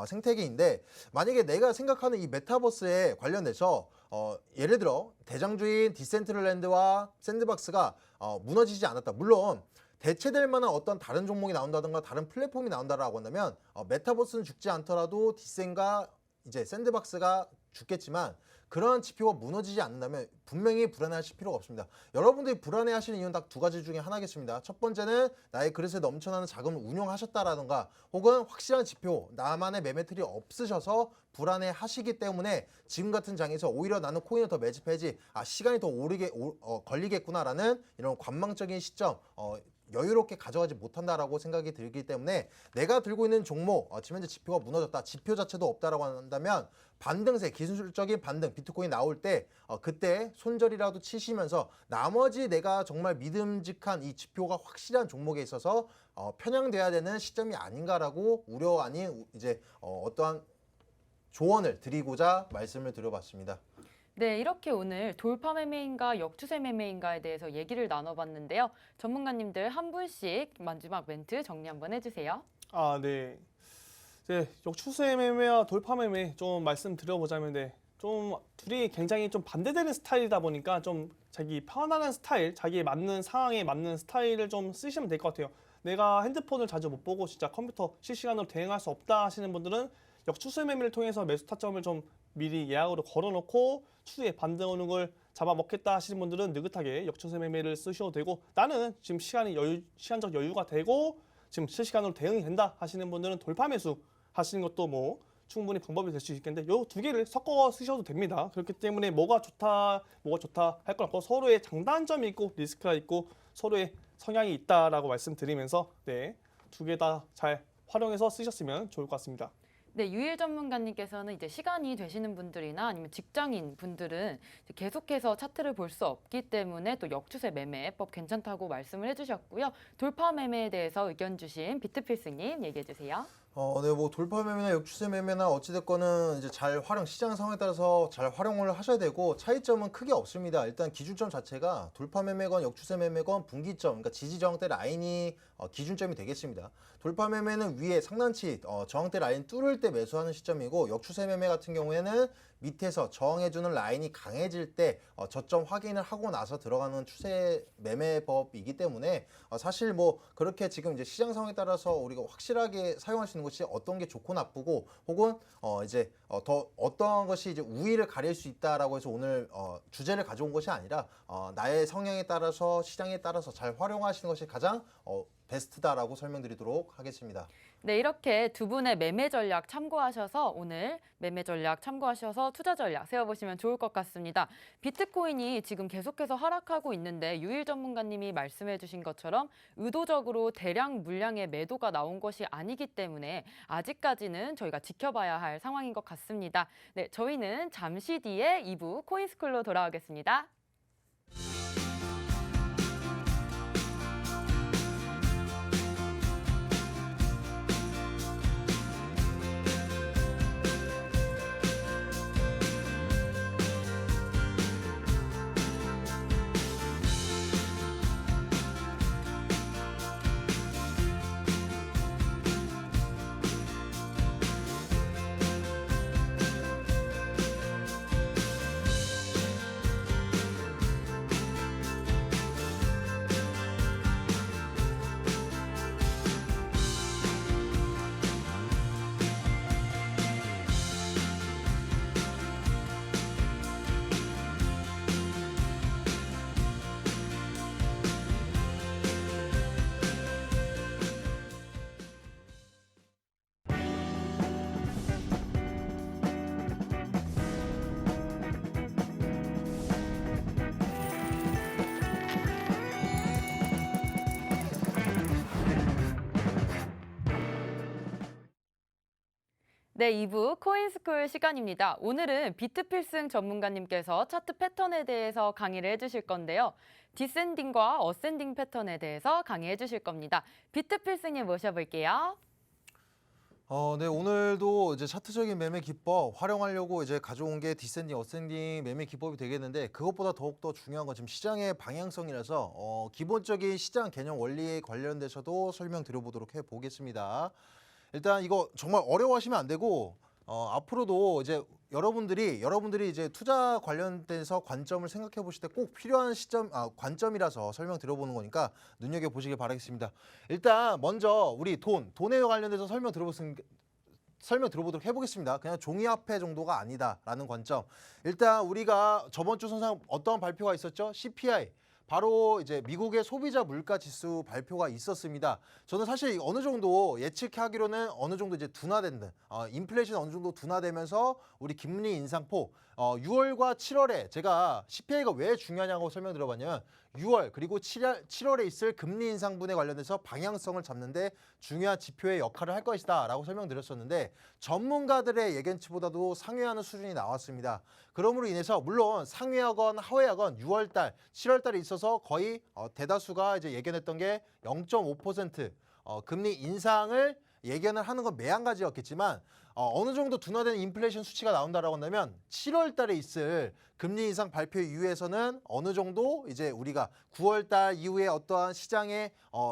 생태계인데 만약에 내가 생각하는 이 메타버스에 관련해서 예를 들어 대장주인 디센트럴랜드와 샌드박스가 무너지지 않았다. 물론 대체될 만한 어떤 다른 종목이 나온다든가 다른 플랫폼이 나온다라고 한다면 메타버스는 죽지 않더라도 디센과 이제 샌드박스가 죽겠지만 그러한 지표가 무너지지 않는다면 분명히 불안해하실 필요가 없습니다. 여러분들이 불안해하시는 이유는 딱 두 가지 중에 하나겠습니다. 첫 번째는 나의 그릇에 넘쳐나는 자금을 운용하셨다라든가 혹은 확실한 지표, 나만의 매매틀이 없으셔서 불안해하시기 때문에 지금 같은 장에서 오히려 나는 코인을 더 매집해야지 시간이 더 걸리겠구나라는 이런 관망적인 시점 여유롭게 가져가지 못한다라고 생각이 들기 때문에 내가 들고 있는 종목 지금 현재 지표가 무너졌다, 지표 자체도 없다라고 한다면 반등세, 기술적인 반등, 비트코인 나올 때 그때 손절이라도 치시면서 나머지 내가 정말 믿음직한 이 지표가 확실한 종목에 있어서 편향돼야 되는 시점이 아닌가라고 우려 아닌 이제 어떠한 조언을 드리고자 말씀을 드려봤습니다. 네, 이렇게 오늘 돌파 매매인가 역추세 매매인가에 대해서 얘기를 나눠봤는데요. 전문가님들 한 분씩 마지막 멘트 정리 한번 해주세요. 네. 이제 역추세 매매와 돌파 매매 좀 말씀드려보자면 좀 둘이 굉장히 좀 반대되는 스타일이다 보니까 좀 자기 편안한 스타일, 자기에 맞는 상황에 맞는 스타일을 좀 쓰시면 될 것 같아요. 내가 핸드폰을 자주 못 보고 진짜 컴퓨터 실시간으로 대응할 수 없다 하시는 분들은 역추세 매매를 통해서 매수 타점을 좀 미리 예약으로 걸어놓고 추후에 반등 오는 걸 잡아먹겠다 하시는 분들은 느긋하게 역추세 매매를 쓰셔도 되고 나는 지금 시간적 여유가 되고 지금 실시간으로 대응이 된다 하시는 분들은 돌파 매수 하시는 것도 뭐 충분히 방법이 될 수 있겠는데 요 두 개를 섞어 쓰셔도 됩니다. 그렇기 때문에 뭐가 좋다 할 건 없고 서로의 장단점이 있고 리스크가 있고 서로의 성향이 있다라고 말씀드리면서 두 개 다 잘 활용해서 쓰셨으면 좋을 것 같습니다. 네, 유일 전문가님께서는 이제 시간이 되시는 분들이나 아니면 직장인 분들은 계속해서 차트를 볼 수 없기 때문에 또 역추세 매매법 괜찮다고 말씀을 해주셨고요. 돌파 매매에 대해서 의견 주신 비트필승님 얘기해 주세요. 네, 뭐 돌파 매매나 역추세 매매나 어찌됐거는 이제 시장 상황에 따라서 잘 활용을 하셔야 되고 차이점은 크게 없습니다. 일단 기준점 자체가 돌파 매매건 역추세 매매건 분기점, 그러니까 지지 저항대 라인이 기준점이 되겠습니다. 돌파 매매는 위에 상단치 저항대 라인 뚫을 때 매수하는 시점이고 역추세 매매 같은 경우에는 밑에서 저항해주는 라인이 강해질 때 저점 확인을 하고 나서 들어가는 추세 매매법이기 때문에 사실 뭐 그렇게 지금 이제 시장 상황에 따라서 우리가 확실하게 사용할 수 있는 것이 어떤 게 좋고 나쁘고 혹은 이제 더 어떤 것이 이제 우위를 가릴 수 있다라고 해서 오늘 주제를 가져온 것이 아니라 나의 성향에 따라서 시장에 따라서 잘 활용하시는 것이 가장 베스트다라고 설명드리도록 하겠습니다. 네, 이렇게 두 분의 매매 전략 참고하셔서 오늘 매매 전략 참고하셔서 투자 전략 세워보시면 좋을 것 같습니다. 비트코인이 지금 계속해서 하락하고 있는데 유일 전문가님이 말씀해 주신 것처럼 의도적으로 대량 물량의 매도가 나온 것이 아니기 때문에 아직까지는 저희가 지켜봐야 할 상황인 것 같습니다. 네, 저희는 잠시 뒤에 2부 코인스쿨로 돌아오겠습니다. 네, 2부 코인스쿨 시간입니다. 오늘은 비트필승 전문가님께서 차트 패턴에 대해서 강의를 해주실 건데요. 디센딩과 어센딩 패턴에 대해서 강의해 주실 겁니다. 비트필승님 모셔볼게요. 네, 오늘도 이제 차트적인 매매 기법 활용하려고 이제 가져온 게 디센딩, 어센딩 매매 기법이 되겠는데 그것보다 더욱더 중요한 건 지금 시장의 방향성이라서 기본적인 시장 개념 원리에 관련돼서도 설명드려보도록 해보겠습니다. 일단 이거 정말 어려워하시면 안 되고 앞으로도 이제 여러분들이 이제 투자 관련돼서 관점을 생각해 보실 때 꼭 필요한 관점이라서 설명드려보는 거니까 눈여겨 보시길 바라겠습니다. 일단 먼저 우리 돈에 관련돼서 설명 들어보도록 해보겠습니다. 그냥 종이화폐 정도가 아니다라는 관점. 일단 우리가 저번 주 선상 어떠한 발표가 있었죠? CPI. 바로 이제 미국의 소비자 물가 지수 발표가 있었습니다. 저는 사실 어느 정도 예측하기로는 어느 정도 이제 둔화된다. 인플레이션 어느 정도 둔화되면서 우리 금리 인상폭 6월과 7월에 제가 CPI가 왜 중요하냐고 설명드려봤냐면 6월 그리고 7월에 있을 금리 인상분에 관련해서 방향성을 잡는데 중요한 지표의 역할을 할 것이다 라고 설명드렸었는데 전문가들의 예견치보다도 상회하는 수준이 나왔습니다. 그러므로 인해서 물론 상회하건 하회하건 6월달, 7월달에 있어서 거의 대다수가 이제 예견했던 게 0.5% 금리 인상을 예견을 하는 건 매한가지였겠지만 어느 정도 둔화된 인플레이션 수치가 나온다라고 한다면 7월 달에 있을 금리 인상 발표 이후에서는 어느 정도 이제 우리가 9월 달 이후에 어떠한 시장의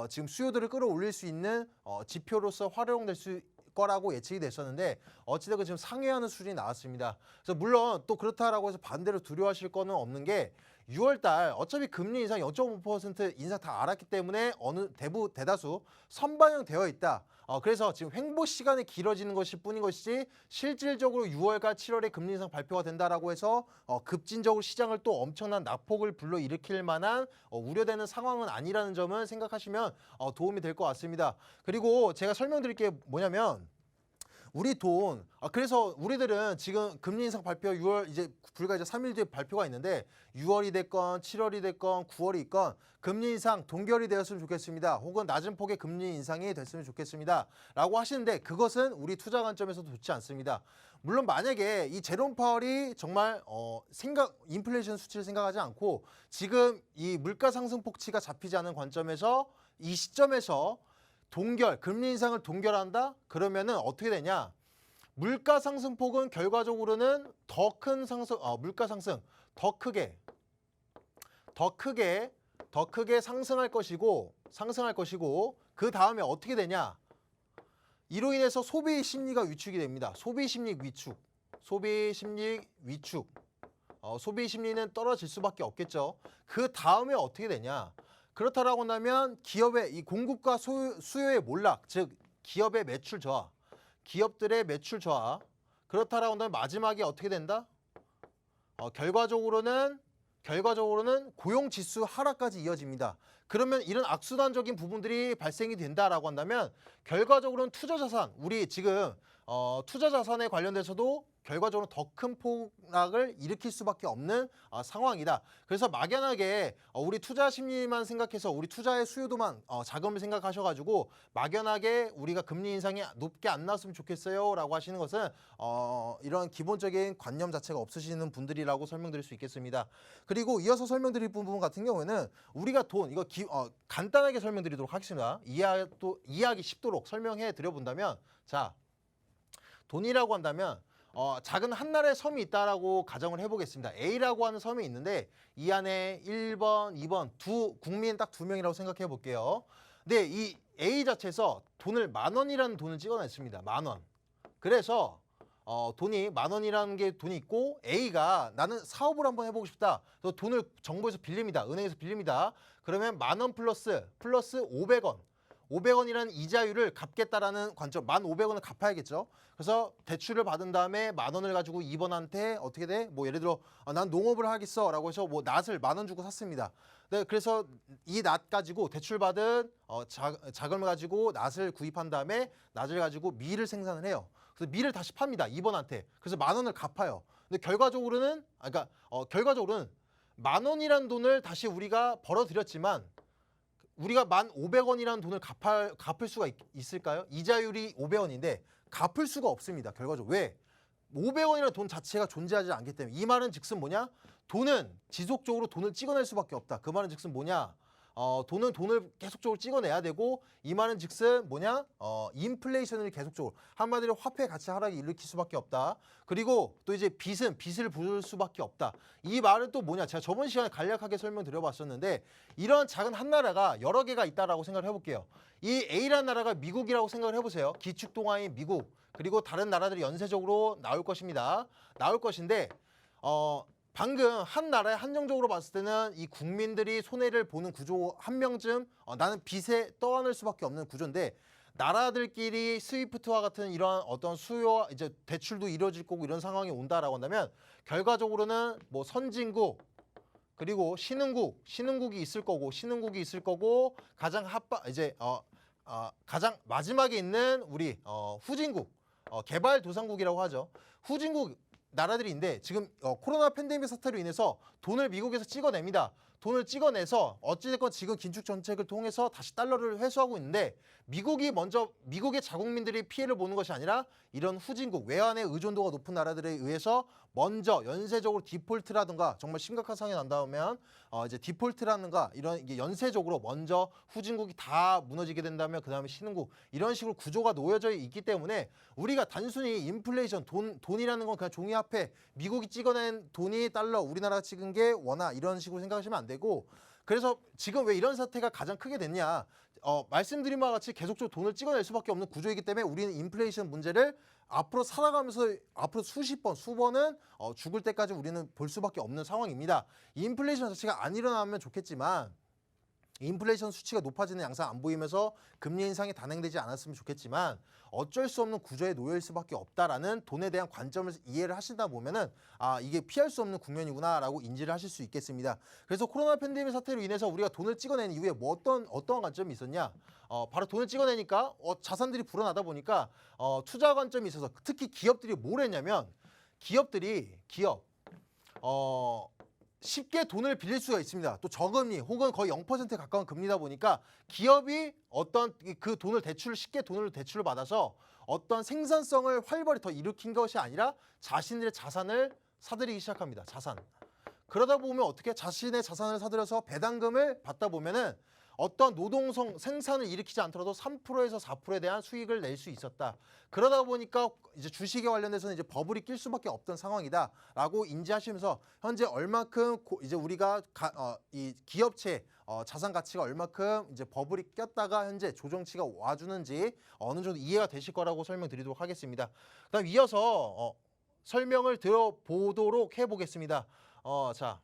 지금 수요들을 끌어올릴 수 있는 지표로서 활용될 수 거라고 예측이 됐었는데 어찌됐건 지금 상회하는 수준이 나왔습니다. 그래서 물론 또 그렇다라고 해서 반대로 두려워하실 거는 없는 게 6월 달 어차피 금리 인상 0.5% 인상 다 알았기 때문에 대다수 선반영되어 있다. 그래서 지금 횡보 시간이 길어지는 것일 뿐인 것이지 실질적으로 6월과 7월에 금리 인상 발표가 된다라고 해서 급진적으로 시장을 또 엄청난 낙폭을 불러일으킬 만한 우려되는 상황은 아니라는 점은 생각하시면 도움이 될 것 같습니다. 그리고 제가 설명드릴 게 뭐냐면 우리 돈, 그래서 우리들은 지금 금리 인상 발표 6월 이제 불과 이제 3일 뒤에 발표가 있는데 6월이 됐건 7월이 됐건 9월이 있건 금리 인상 동결이 되었으면 좋겠습니다. 혹은 낮은 폭의 금리 인상이 됐으면 좋겠습니다. 라고 하시는데 그것은 우리 투자 관점에서도 좋지 않습니다. 물론 만약에 이 제롬 파월이 정말 인플레이션 수치를 생각하지 않고 지금 이 물가 상승 폭치가 잡히지 않은 관점에서 이 시점에서 금리 인상을 동결한다? 그러면은 어떻게 되냐? 물가 상승폭은 결과적으로는 더 큰 상승, 물가 상승 더 크게 상승할 것이고 그 다음에 어떻게 되냐? 이로 인해서 소비 심리가 위축이 됩니다. 소비 심리 위축. 소비 심리는 떨어질 수밖에 없겠죠. 그 다음에 어떻게 되냐? 그렇다라고 한다면 기업의 이 공급과 수요의 몰락, 즉 기업의 매출 저하, 기업들의 매출 저하. 그렇다라고 한다면 마지막에 어떻게 된다? 결과적으로는 결과적으로는 고용 지수 하락까지 이어집니다. 그러면 이런 악순환적인 부분들이 발생이 된다라고 한다면 결과적으로는 투자 자산, 우리 지금 투자 자산에 관련돼서도 결과적으로 더 큰 폭락을 일으킬 수밖에 없는 상황이다. 그래서 막연하게 우리 투자 심리만 생각해서 우리 투자의 수요도만 자금을 생각하셔가지고 막연하게 우리가 금리 인상이 높게 안 나왔으면 좋겠어요라고 하시는 것은 이런 기본적인 관념 자체가 없으시는 분들이라고 설명드릴 수 있겠습니다. 그리고 이어서 설명드릴 부분 같은 경우에는 우리가 돈 이거 간단하게 설명드리도록 하겠습니다. 이해하기 쉽도록 설명해 드려 본다면 자. 돈이라고 한다면 작은 한 나라의 섬이 있다라고 가정을 해보겠습니다. A라고 하는 섬이 있는데 이 안에 1번, 2번 국민 딱 2명이라고 생각해 볼게요. 근데 이 A 자체에서 돈을 10,000원이라는 돈을 찍어냈습니다. 10,000원. 그래서 돈이 10,000원이라는 게 돈이 있고 A가 나는 사업을 한번 해보고 싶다. 그래서 돈을 정부에서 빌립니다. 은행에서 빌립니다. 그러면 10,000원 플러스 500원. 500원이라는 이자율을 갚겠다라는 관점, 1,500원을 갚아야겠죠. 그래서 대출을 받은 다음에 10,000원을 가지고 2번한테 어떻게 돼? 뭐 예를 들어 난 농업을 하겠어라고 해서 뭐 낫을 10,000원 주고 샀습니다. 네, 그래서 이 낫 가지고 대출받은 자금을 가지고 낫을 구입한 다음에 낫을 가지고 밀을 생산을 해요. 그래서 밀을 다시 팝니다. 2번한테. 그래서 10,000원을 갚아요. 근데 결과적으로는 결과적으로는 10,000원이라는 돈을 다시 우리가 벌어들였지만 우리가 1,500원이라는 돈을 갚을 수가 있을까요? 이자율이 500원인데 갚을 수가 없습니다. 결과적으로. 왜? 500원이라는 돈 자체가 존재하지 않기 때문에. 이 말은 즉슨 뭐냐? 돈은 지속적으로 돈을 찍어낼 수밖에 없다. 그 말은 즉슨 뭐냐? 돈을 계속적으로 찍어내야 되고 이 말은 즉슨 뭐냐? 인플레이션을 계속적으로 한마디로 화폐 가치 하락이 일으킬 수밖에 없다. 그리고 또 이제 빚을 부을 수밖에 없다. 이 말은 또 뭐냐? 제가 저번 시간에 간략하게 설명드려봤었는데 이런 작은 한 나라가 여러 개가 있다라고 생각을 해볼게요. 이 A라는 나라가 미국이라고 생각을 해보세요. 기축동아인 미국 그리고 다른 나라들이 연쇄적으로 나올 것입니다. 나올 것인데 방금 한 나라에 한정적으로 봤을 때는 이 국민들이 손해를 보는 구조 한 명쯤 나는 빚에 떠안을 수밖에 없는 구조인데 나라들끼리 스위프트와 같은 이런 어떤 수요와 이제 대출도 이루어질 거고 이런 상황이 온다라고 한다면 결과적으로는 뭐 선진국 그리고 신흥국이 있을 거고 가장 가장 마지막에 있는 우리 후진국 개발도상국이라고 하죠. 후진국 나라들인데 지금 코로나 팬데믹 사태로 인해서 돈을 미국에서 찍어냅니다. 돈을 찍어내서 어찌됐건 지금 긴축 정책을 통해서 다시 달러를 회수하고 있는데 미국의 자국민들이 피해를 보는 것이 아니라 이런 후진국 외환의 의존도가 높은 나라들에 의해서 먼저 연쇄적으로 디폴트라든가 정말 심각한 상황이 난다면 이제 디폴트라든가 이런 이게 연쇄적으로 먼저 후진국이 다 무너지게 된다면 그 다음에 신흥국 이런 식으로 구조가 놓여져 있기 때문에 우리가 단순히 인플레이션 돈이라는 건 그냥 종이화폐 미국이 찍어낸 돈이 달러 우리나라가 찍은 게 원화 이런 식으로 생각하시면 안 되고 그래서 지금 왜 이런 사태가 가장 크게 됐냐 말씀드린 바와 같이 계속적으로 돈을 찍어낼 수밖에 없는 구조이기 때문에 우리는 인플레이션 문제를 앞으로 살아가면서 앞으로 수번은 죽을 때까지 우리는 볼 수밖에 없는 상황입니다. 인플레이션 자체가 안 일어나면 좋겠지만 인플레이션 수치가 높아지는 양상 안 보이면서 금리 인상이 단행되지 않았으면 좋겠지만 어쩔 수 없는 구조에 놓여 있을 수밖에 없다라는 돈에 대한 관점을 이해를 하시다 보면은 이게 피할 수 없는 국면이구나라고 인지를 하실 수 있겠습니다. 그래서 코로나 팬데믹 사태로 인해서 우리가 돈을 찍어낸 이후에 뭐 어떤 관점이 있었냐? 바로 돈을 찍어내니까 자산들이 불어나다 보니까 투자 관점이 있어서 특히 기업들이 뭘 했냐면 쉽게 돈을 빌릴 수가 있습니다. 또 저금리 혹은 거의 0%에 가까운 금리다 보니까 기업이 어떤 그 쉽게 돈을 대출을 받아서 어떤 생산성을 활발히 더 일으킨 것이 아니라 자신들의 자산을 사들이기 시작합니다. 자산. 그러다 보면 어떻게 자신의 자산을 사들여서 배당금을 받다 보면은 어떤 노동성 생산을 일으키지 않더라도 3%에서 4%에 대한 수익을 낼 수 있었다. 그러다 보니까 이제 주식에 관련돼서는 이제 버블이 낄 수밖에 없던 상황이다라고 인지하시면서 현재 얼마큼 이제 우리가 이 기업체 자산 가치가 얼마큼 이제 버블이 꼈다가 현재 조정치가 와주는지 어느 정도 이해가 되실 거라고 설명드리도록 하겠습니다. 그다음 이어서 설명을 들어보도록 해보겠습니다. 자.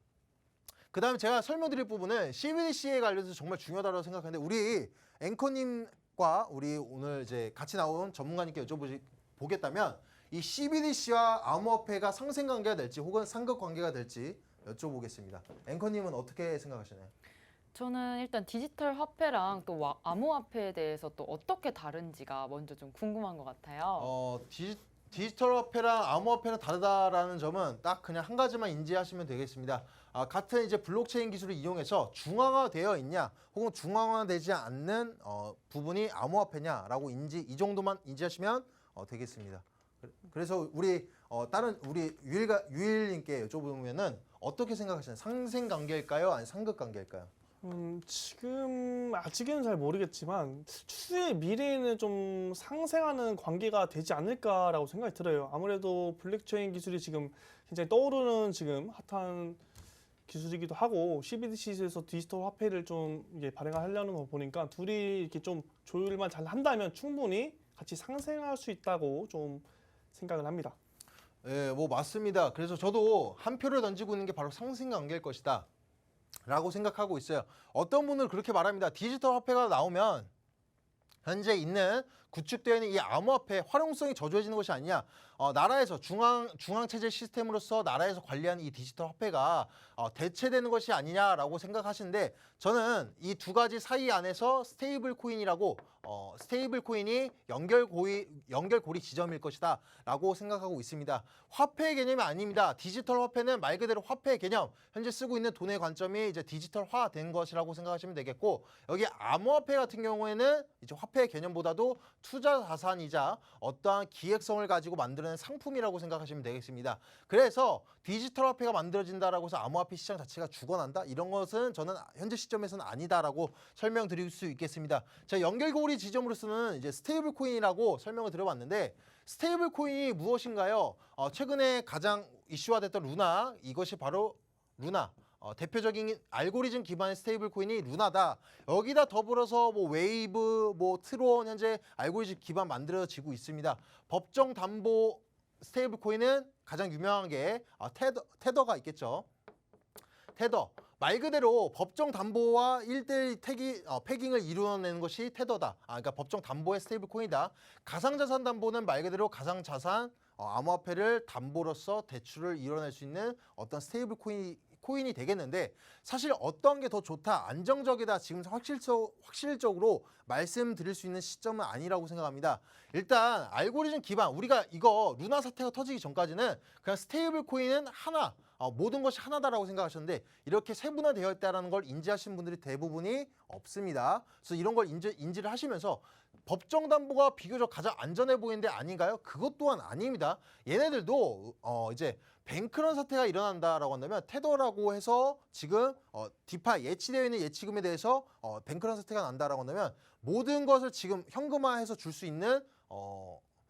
그 다음에 제가 설명드릴 부분은 CBDC에 관련해서 정말 중요하다고 생각하는데 우리 앵커님과 우리 오늘 이제 같이 나온 전문가님께 여쭤보겠다면 이 CBDC와 암호화폐가 상생 관계가 될지 혹은 상극 관계가 될지 여쭤보겠습니다. 앵커님은 어떻게 생각하시나요? 저는 일단 디지털 화폐랑 또 암호화폐에 대해서 또 어떻게 다른지가 먼저 좀 궁금한 것 같아요. 디지털 화폐랑 암호화폐랑 다르다라는 점은 딱 그냥 한 가지만 인지하시면 되겠습니다. 같은 이제 블록체인 기술을 이용해서 중앙화되어 있냐 혹은 중앙화되지 않는 부분이 암호화폐냐라고 이 정도만 인지하시면 되겠습니다. 그래서 다른 우리 유일님께 여쭤보면은 어떻게 생각하시나요? 상생 관계일까요? 아니 상극 관계일까요? 지금 아직은 잘 모르겠지만 추후의 미래에는 좀 상생하는 관계가 되지 않을까라고 생각이 들어요. 아무래도 블록체인 기술이 지금 굉장히 떠오르는 지금 핫한 기술이기도 하고 CBDC에서 디지털 화폐를 좀 이게 발행하려는 거 보니까 둘이 이렇게 좀 조율만 잘 한다면 충분히 같이 상생할 수 있다고 좀 생각을 합니다. 예, 뭐 맞습니다. 그래서 저도 한 표를 던지고 있는 게 바로 상생 관계일 것이다 라고 생각하고 있어요. 어떤 분은 그렇게 말합니다. 디지털 화폐가 나오면 현재 있는 구축되어 있는 이 암호화폐 활용성이 저조해지는 것이 아니냐. 나라에서 중앙체제 시스템으로서 나라에서 관리하는 이 디지털 화폐가 대체되는 것이 아니냐라고 생각하시는데 저는 이 두 가지 사이 안에서 스테이블 코인이라고 스테이블 코인이 연결고리 지점일 것이다 라고 생각하고 있습니다. 화폐의 개념이 아닙니다. 디지털 화폐는 말 그대로 화폐의 개념, 현재 쓰고 있는 돈의 관점이 이제 디지털화된 것이라고 생각하시면 되겠고, 여기 암호화폐 같은 경우에는 이제 화폐의 개념보다도 투자 자산이자 어떠한 기획성을 가지고 만드는 상품이라고 생각하시면 되겠습니다. 그래서 디지털 화폐가 만들어진다라고 해서 암호화폐 시장 자체가 죽어난다? 이런 것은 저는 현재 시점에서는 아니다라고 설명드릴 수 있겠습니다. 자, 연결고리 지점으로서는 이제 스테이블 코인이라고 설명을 드려봤는데, 스테이블 코인이 무엇인가요? 최근에 가장 이슈화됐던 루나, 이것이 바로 루나. 대표적인 알고리즘 기반의 스테이블 코인이 루나다. 여기다 더불어서 뭐 웨이브, 뭐 트론 현재 알고리즘 기반 만들어지고 있습니다. 법정 담보 스테이블 코인은 가장 유명한 게 테더가 있겠죠. 테더. 말 그대로 법정 담보와 1대1 패깅을 이루어내는 것이 테더다. 그러니까 법정 담보의 스테이블 코인이다. 가상자산 담보는 말 그대로 가상자산 암호화폐를 담보로서 대출을 이뤄낼 수 있는 어떤 스테이블 코인이 되겠는데, 사실 어떤 게 더 좋다, 안정적이다 지금 확실적으로 말씀드릴 수 있는 시점은 아니라고 생각합니다. 일단 알고리즘 기반, 우리가 이거 루나 사태가 터지기 전까지는 그냥 스테이블 코인은 하나, 모든 것이 하나다라고 생각하셨는데, 이렇게 세분화되어 있다는 걸 인지하신 분들이 대부분이 없습니다. 그래서 이런 걸 인지를 하시면서 법정 담보가 비교적 가장 안전해 보이는데 아닌가요? 그것 또한 아닙니다. 얘네들도 이제 뱅크런 사태가 일어난다라고 한다면 테더라고 해서 지금 디파 예치되어 있는 예치금에 대해서 뱅크런 사태가 난다라고 한다면 모든 것을 지금 현금화해서 줄 수 있는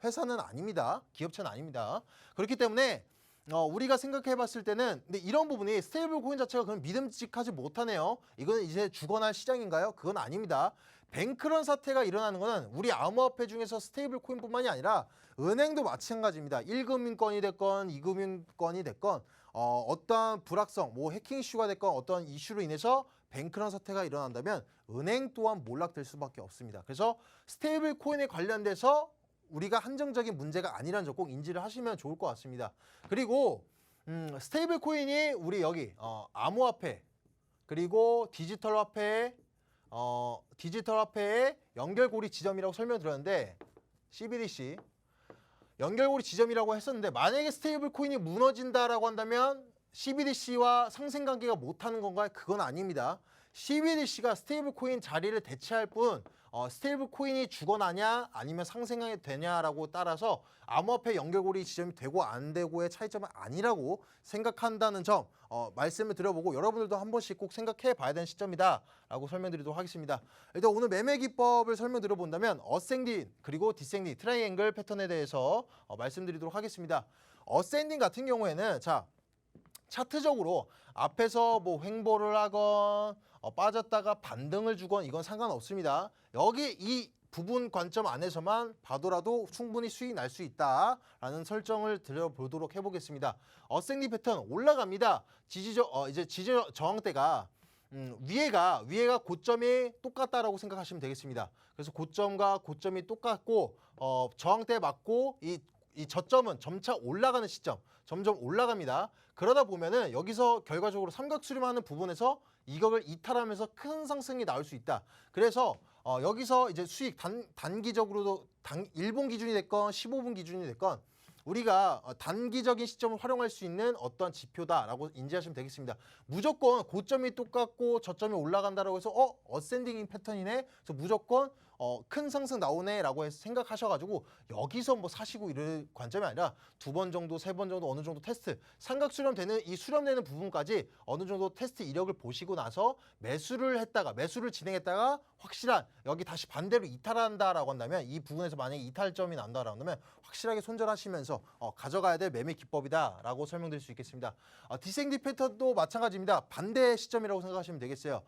회사는 아닙니다. 기업체는 아닙니다. 그렇기 때문에 우리가 생각해 봤을 때는, 근데 이런 부분이 스테이블 코인 자체가 그럼 믿음직하지 못하네요. 이건 이제 죽어날 시장인가요? 그건 아닙니다. 뱅크런 사태가 일어나는 것은 우리 암호화폐 중에서 스테이블 코인뿐만이 아니라 은행도 마찬가지입니다. 1금융권이 됐건 2금융권이 됐건 어떠한 불확성, 뭐 해킹 이슈가 됐건 어떤 이슈로 인해서 뱅크런 사태가 일어난다면 은행 또한 몰락될 수밖에 없습니다. 그래서 스테이블 코인에 관련돼서 우리가 한정적인 문제가 아니라는 점 꼭 인지를 하시면 좋을 것 같습니다. 그리고 스테이블 코인이 우리 여기 암호화폐 그리고 디지털 화폐의 연결고리 지점이라고 설명드렸는데, CBDC 연결고리 지점이라고 했었는데, 만약에 스테이블 코인이 무너진다라고 한다면 CBDC와 상생관계가 못하는 건가요? 그건 아닙니다. CBDC가 스테이블 코인 자리를 대체할 뿐 스테이블 코인이 죽어나냐 아니면 상생하게 되냐라고 따라서 암호화폐 연결고리 지점이 되고 안 되고의 차이점은 아니라고 생각한다는 점 말씀을 드려보고, 여러분들도 한 번씩 꼭 생각해 봐야 되는 시점이다 라고 설명드리도록 하겠습니다. 일단 오늘 매매 기법을 설명드려 본다면 어센딩 그리고 디센딩 트라이앵글 패턴에 대해서 말씀드리도록 하겠습니다. 어센딩 같은 경우에는 자, 차트적으로 앞에서 뭐 횡보를 하건 빠졌다가 반등을 주건 이건 상관없습니다. 여기 이 부분 관점 안에서만 봐더라도 충분히 수익 날 수 있다라는 설정을 드려보도록 해보겠습니다. 어센딩 패턴 올라갑니다. 이제 지지 저항대가 위에가 고점이 똑같다라고 생각하시면 되겠습니다. 그래서 고점과 고점이 똑같고 저항대 맞고 이 이 저점은 점차 올라가는 시점, 점점 올라갑니다. 그러다 보면은 여기서 결과적으로 삼각 수렴하는 부분에서 이격을 이탈하면서 큰 상승이 나올 수 있다. 그래서 여기서 이제 수익 단기적으로도 일본 기준이 됐건 15분 기준이 됐건 우리가 단기적인 시점을 활용할 수 있는 어떤 지표다라고 인지하시면 되겠습니다. 무조건 고점이 똑같고 저점이 올라간다라고 해서 어센딩 패턴이네. 그래서 무조건 큰 상승 나오네라고 해서 생각하셔가지고 여기서 뭐 사시고 이럴 관점이 아니라 2번 정도, 3번 정도 어느 정도 테스트, 삼각 수렴되는 이 수렴되는 부분까지 어느 정도 테스트 이력을 보시고 나서 매수를 진행했다가 확실한 여기 다시 반대로 이탈한다라고 한다면 이 부분에서 만약에 이탈점이 난다라고 한다면 확실하게 손절하시면서 가져가야 될 매매 기법이다라고 설명드릴 수 있겠습니다. 디센딩 패턴도 마찬가지입니다. 반대 시점이라고 생각하시면 되겠어요.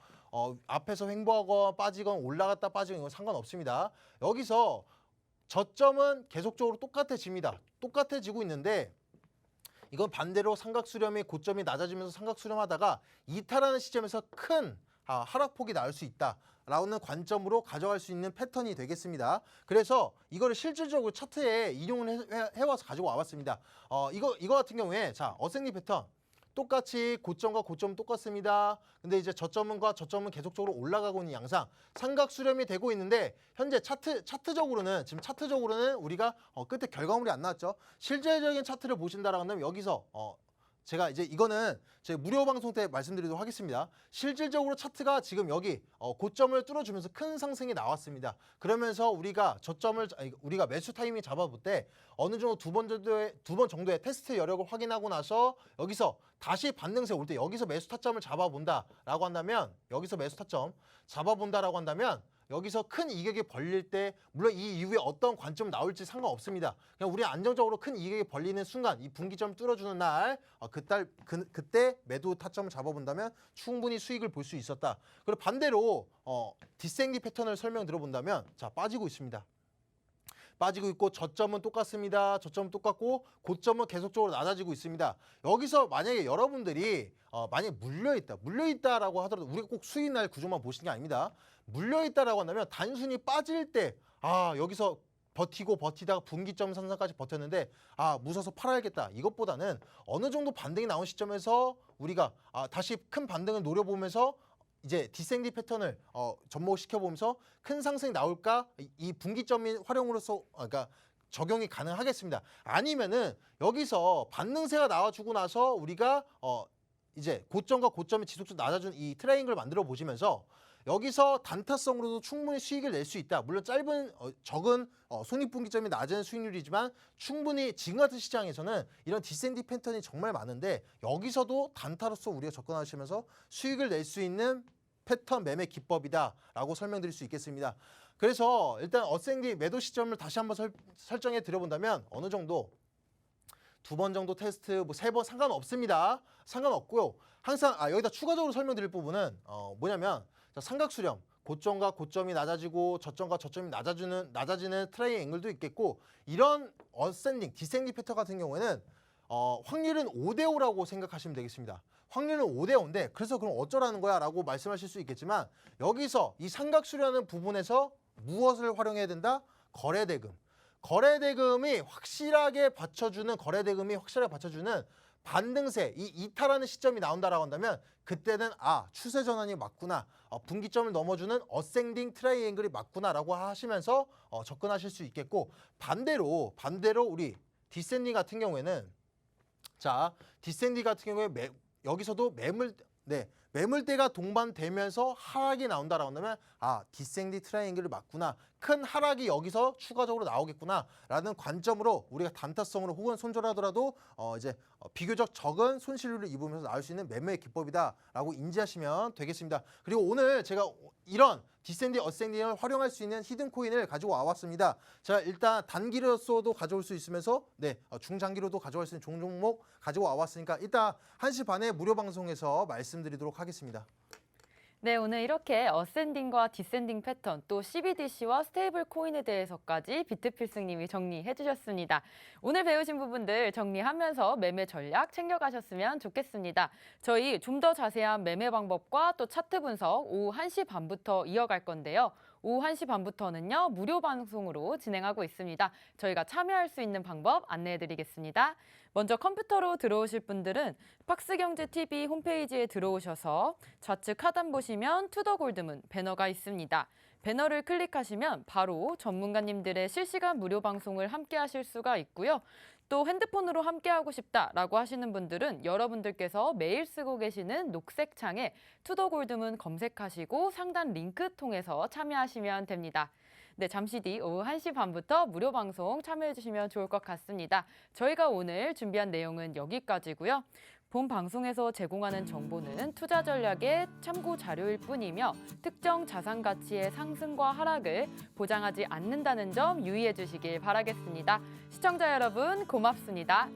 앞에서 횡보하건 빠지건 올라갔다 빠지건 이건 상관없습니다. 여기서 저점은 계속적으로 똑같아집니다. 똑같아지고 있는데 이건 반대로 삼각 수렴이 고점이 낮아지면서 삼각 수렴하다가 이탈하는 시점에서 큰 하락폭이 나올 수 있다라는 관점으로 가져갈 수 있는 패턴이 되겠습니다. 그래서 이거를 실질적으로 차트에 인용을 해와서 가지고 와봤습니다. 이거 같은 경우에 자 어센딩 패턴 똑같이 고점과 고점은 똑같습니다. 근데 이제 저점은 계속적으로 올라가고 있는 양상 삼각 수렴이 되고 있는데 현재 차트적으로는 우리가 끝에 결과물이 안 나왔죠. 실제적인 차트를 보신다라고 한다면 여기서 제가 이제 이거는 제 무료 방송 때 말씀드리도록 하겠습니다. 실질적으로 차트가 지금 여기 고점을 뚫어주면서 큰 상승이 나왔습니다. 그러면서 우리가 우리가 매수 타이밍 잡아볼 때 어느 정도 두 번 정도의 테스트 여력을 확인하고 나서 여기서 다시 반등세 올 때 여기서 매수 타점을 잡아본다라고 한다면 여기서 큰 이격이 벌릴 때 물론 이 이후에 어떤 관점 나올지 상관없습니다. 그냥 우리 안정적으로 큰 이격이 벌리는 순간 이 분기점 뚫어주는 날 그때 매도 타점을 잡아본다면 충분히 수익을 볼 수 있었다. 그리고 반대로 디센딩 패턴을 설명 들어본다면 자 빠지고 있습니다. 빠지고 있고 저점은 똑같습니다. 저점은 똑같고 고점은 계속적으로 낮아지고 있습니다. 여기서 만약에 여러분들이 만약에 물려있다라고 하더라도 우리가 꼭 수익 날 구조만 보시는 게 아닙니다. 물려있다라고 한다면 단순히 빠질 때 여기서 버티다가 분기점 상승까지 버텼는데 무서워서 팔아야겠다. 이것보다는 어느 정도 반등이 나온 시점에서 우리가 다시 큰 반등을 노려보면서 이제 디센딩 패턴을 접목시켜보면서 큰 상승이 나올까 이 분기점인 활용으로서 그러니까 적용이 가능하겠습니다. 아니면은 여기서 반등세가 나와주고 나서 우리가 이제 고점과 고점이 지속적으로 낮아준 이 트라이앵글을 만들어 보시면서 여기서 단타성으로도 충분히 수익을 낼 수 있다. 물론 적은 손익분기점이 낮은 수익률이지만 충분히 지금 같은 시장에서는 이런 디센딩 패턴이 정말 많은데 여기서도 단타로서 우리가 접근하시면서 수익을 낼 수 있는 패턴 매매 기법이다라고 설명드릴 수 있겠습니다. 그래서 일단 어센딩 매도 시점을 다시 한번 설정해 드려본다면 어느 정도 2번 정도 테스트, 뭐 3번 상관없습니다. 상관없고요. 항상 여기다 추가적으로 설명드릴 부분은 뭐냐면 삼각 수렴, 고점과 고점이 낮아지고 저점과 저점이 낮아지는 트라이앵글도 있겠고 이런 어센딩, 디센딩 패턴 같은 경우에는 확률은 5대5라고 생각하시면 되겠습니다. 확률은 5대5인데 그래서 그럼 어쩌라는 거야 라고 말씀하실 수 있겠지만 여기서 이 삼각 수렴하는 부분에서 무엇을 활용해야 된다? 거래대금이 확실하게 받쳐주는 반등세, 이 이탈하는 시점이 나온다라고 한다면 그때는 추세 전환이 맞구나, 분기점을 넘어주는 어센딩 트라이앵글이 맞구나라고 하시면서 접근하실 수 있겠고 반대로 우리 디센딩 같은 경우에는 여기서도 매물대가 동반되면서 하락이 나온다라고 한다면 디센딩 트라이앵글이 맞구나, 큰 하락이 여기서 추가적으로 나오겠구나 라는 관점으로 우리가 단타성으로 혹은 손절하더라도 비교적 적은 손실률을 입으면서 나올 수 있는 매매의 기법이다 라고 인지하시면 되겠습니다. 그리고 오늘 제가 이런 디센딩, 어센딩을 활용할 수 있는 히든 코인을 가지고 와봤습니다. 자, 일단 단기로서도 가져올 수 있으면서 중장기로도 가져갈 수 있는 종목 가지고 와봤으니까 이따 1시 반에 무료 방송에서 말씀드리도록 하겠습니다. 네, 오늘 이렇게 어센딩과 디센딩 패턴 또 CBDC와 스테이블 코인에 대해서까지 비트필승님이 정리해 주셨습니다. 오늘 배우신 부분들 정리하면서 매매 전략 챙겨가셨으면 좋겠습니다. 저희 좀 더 자세한 매매 방법과 또 차트 분석 오후 1시 반부터 이어갈 건데요. 오후 1시 반부터는요, 무료 방송으로 진행하고 있습니다. 저희가 참여할 수 있는 방법 안내해드리겠습니다. 먼저 컴퓨터로 들어오실 분들은 팍스경제TV 홈페이지에 들어오셔서 좌측 하단 보시면 투더골드문 배너가 있습니다. 배너를 클릭하시면 바로 전문가님들의 실시간 무료 방송을 함께 하실 수가 있고요. 또 핸드폰으로 함께하고 싶다라고 하시는 분들은 여러분들께서 매일 쓰고 계시는 녹색 창에 투더골드문 검색하시고 상단 링크 통해서 참여하시면 됩니다. 네, 잠시 뒤 오후 1시 반부터 무료 방송 참여해 주시면 좋을 것 같습니다. 저희가 오늘 준비한 내용은 여기까지고요. 본 방송에서 제공하는 정보는 투자 전략의 참고 자료일 뿐이며 특정 자산 가치의 상승과 하락을 보장하지 않는다는 점 유의해 주시길 바라겠습니다. 시청자 여러분 고맙습니다.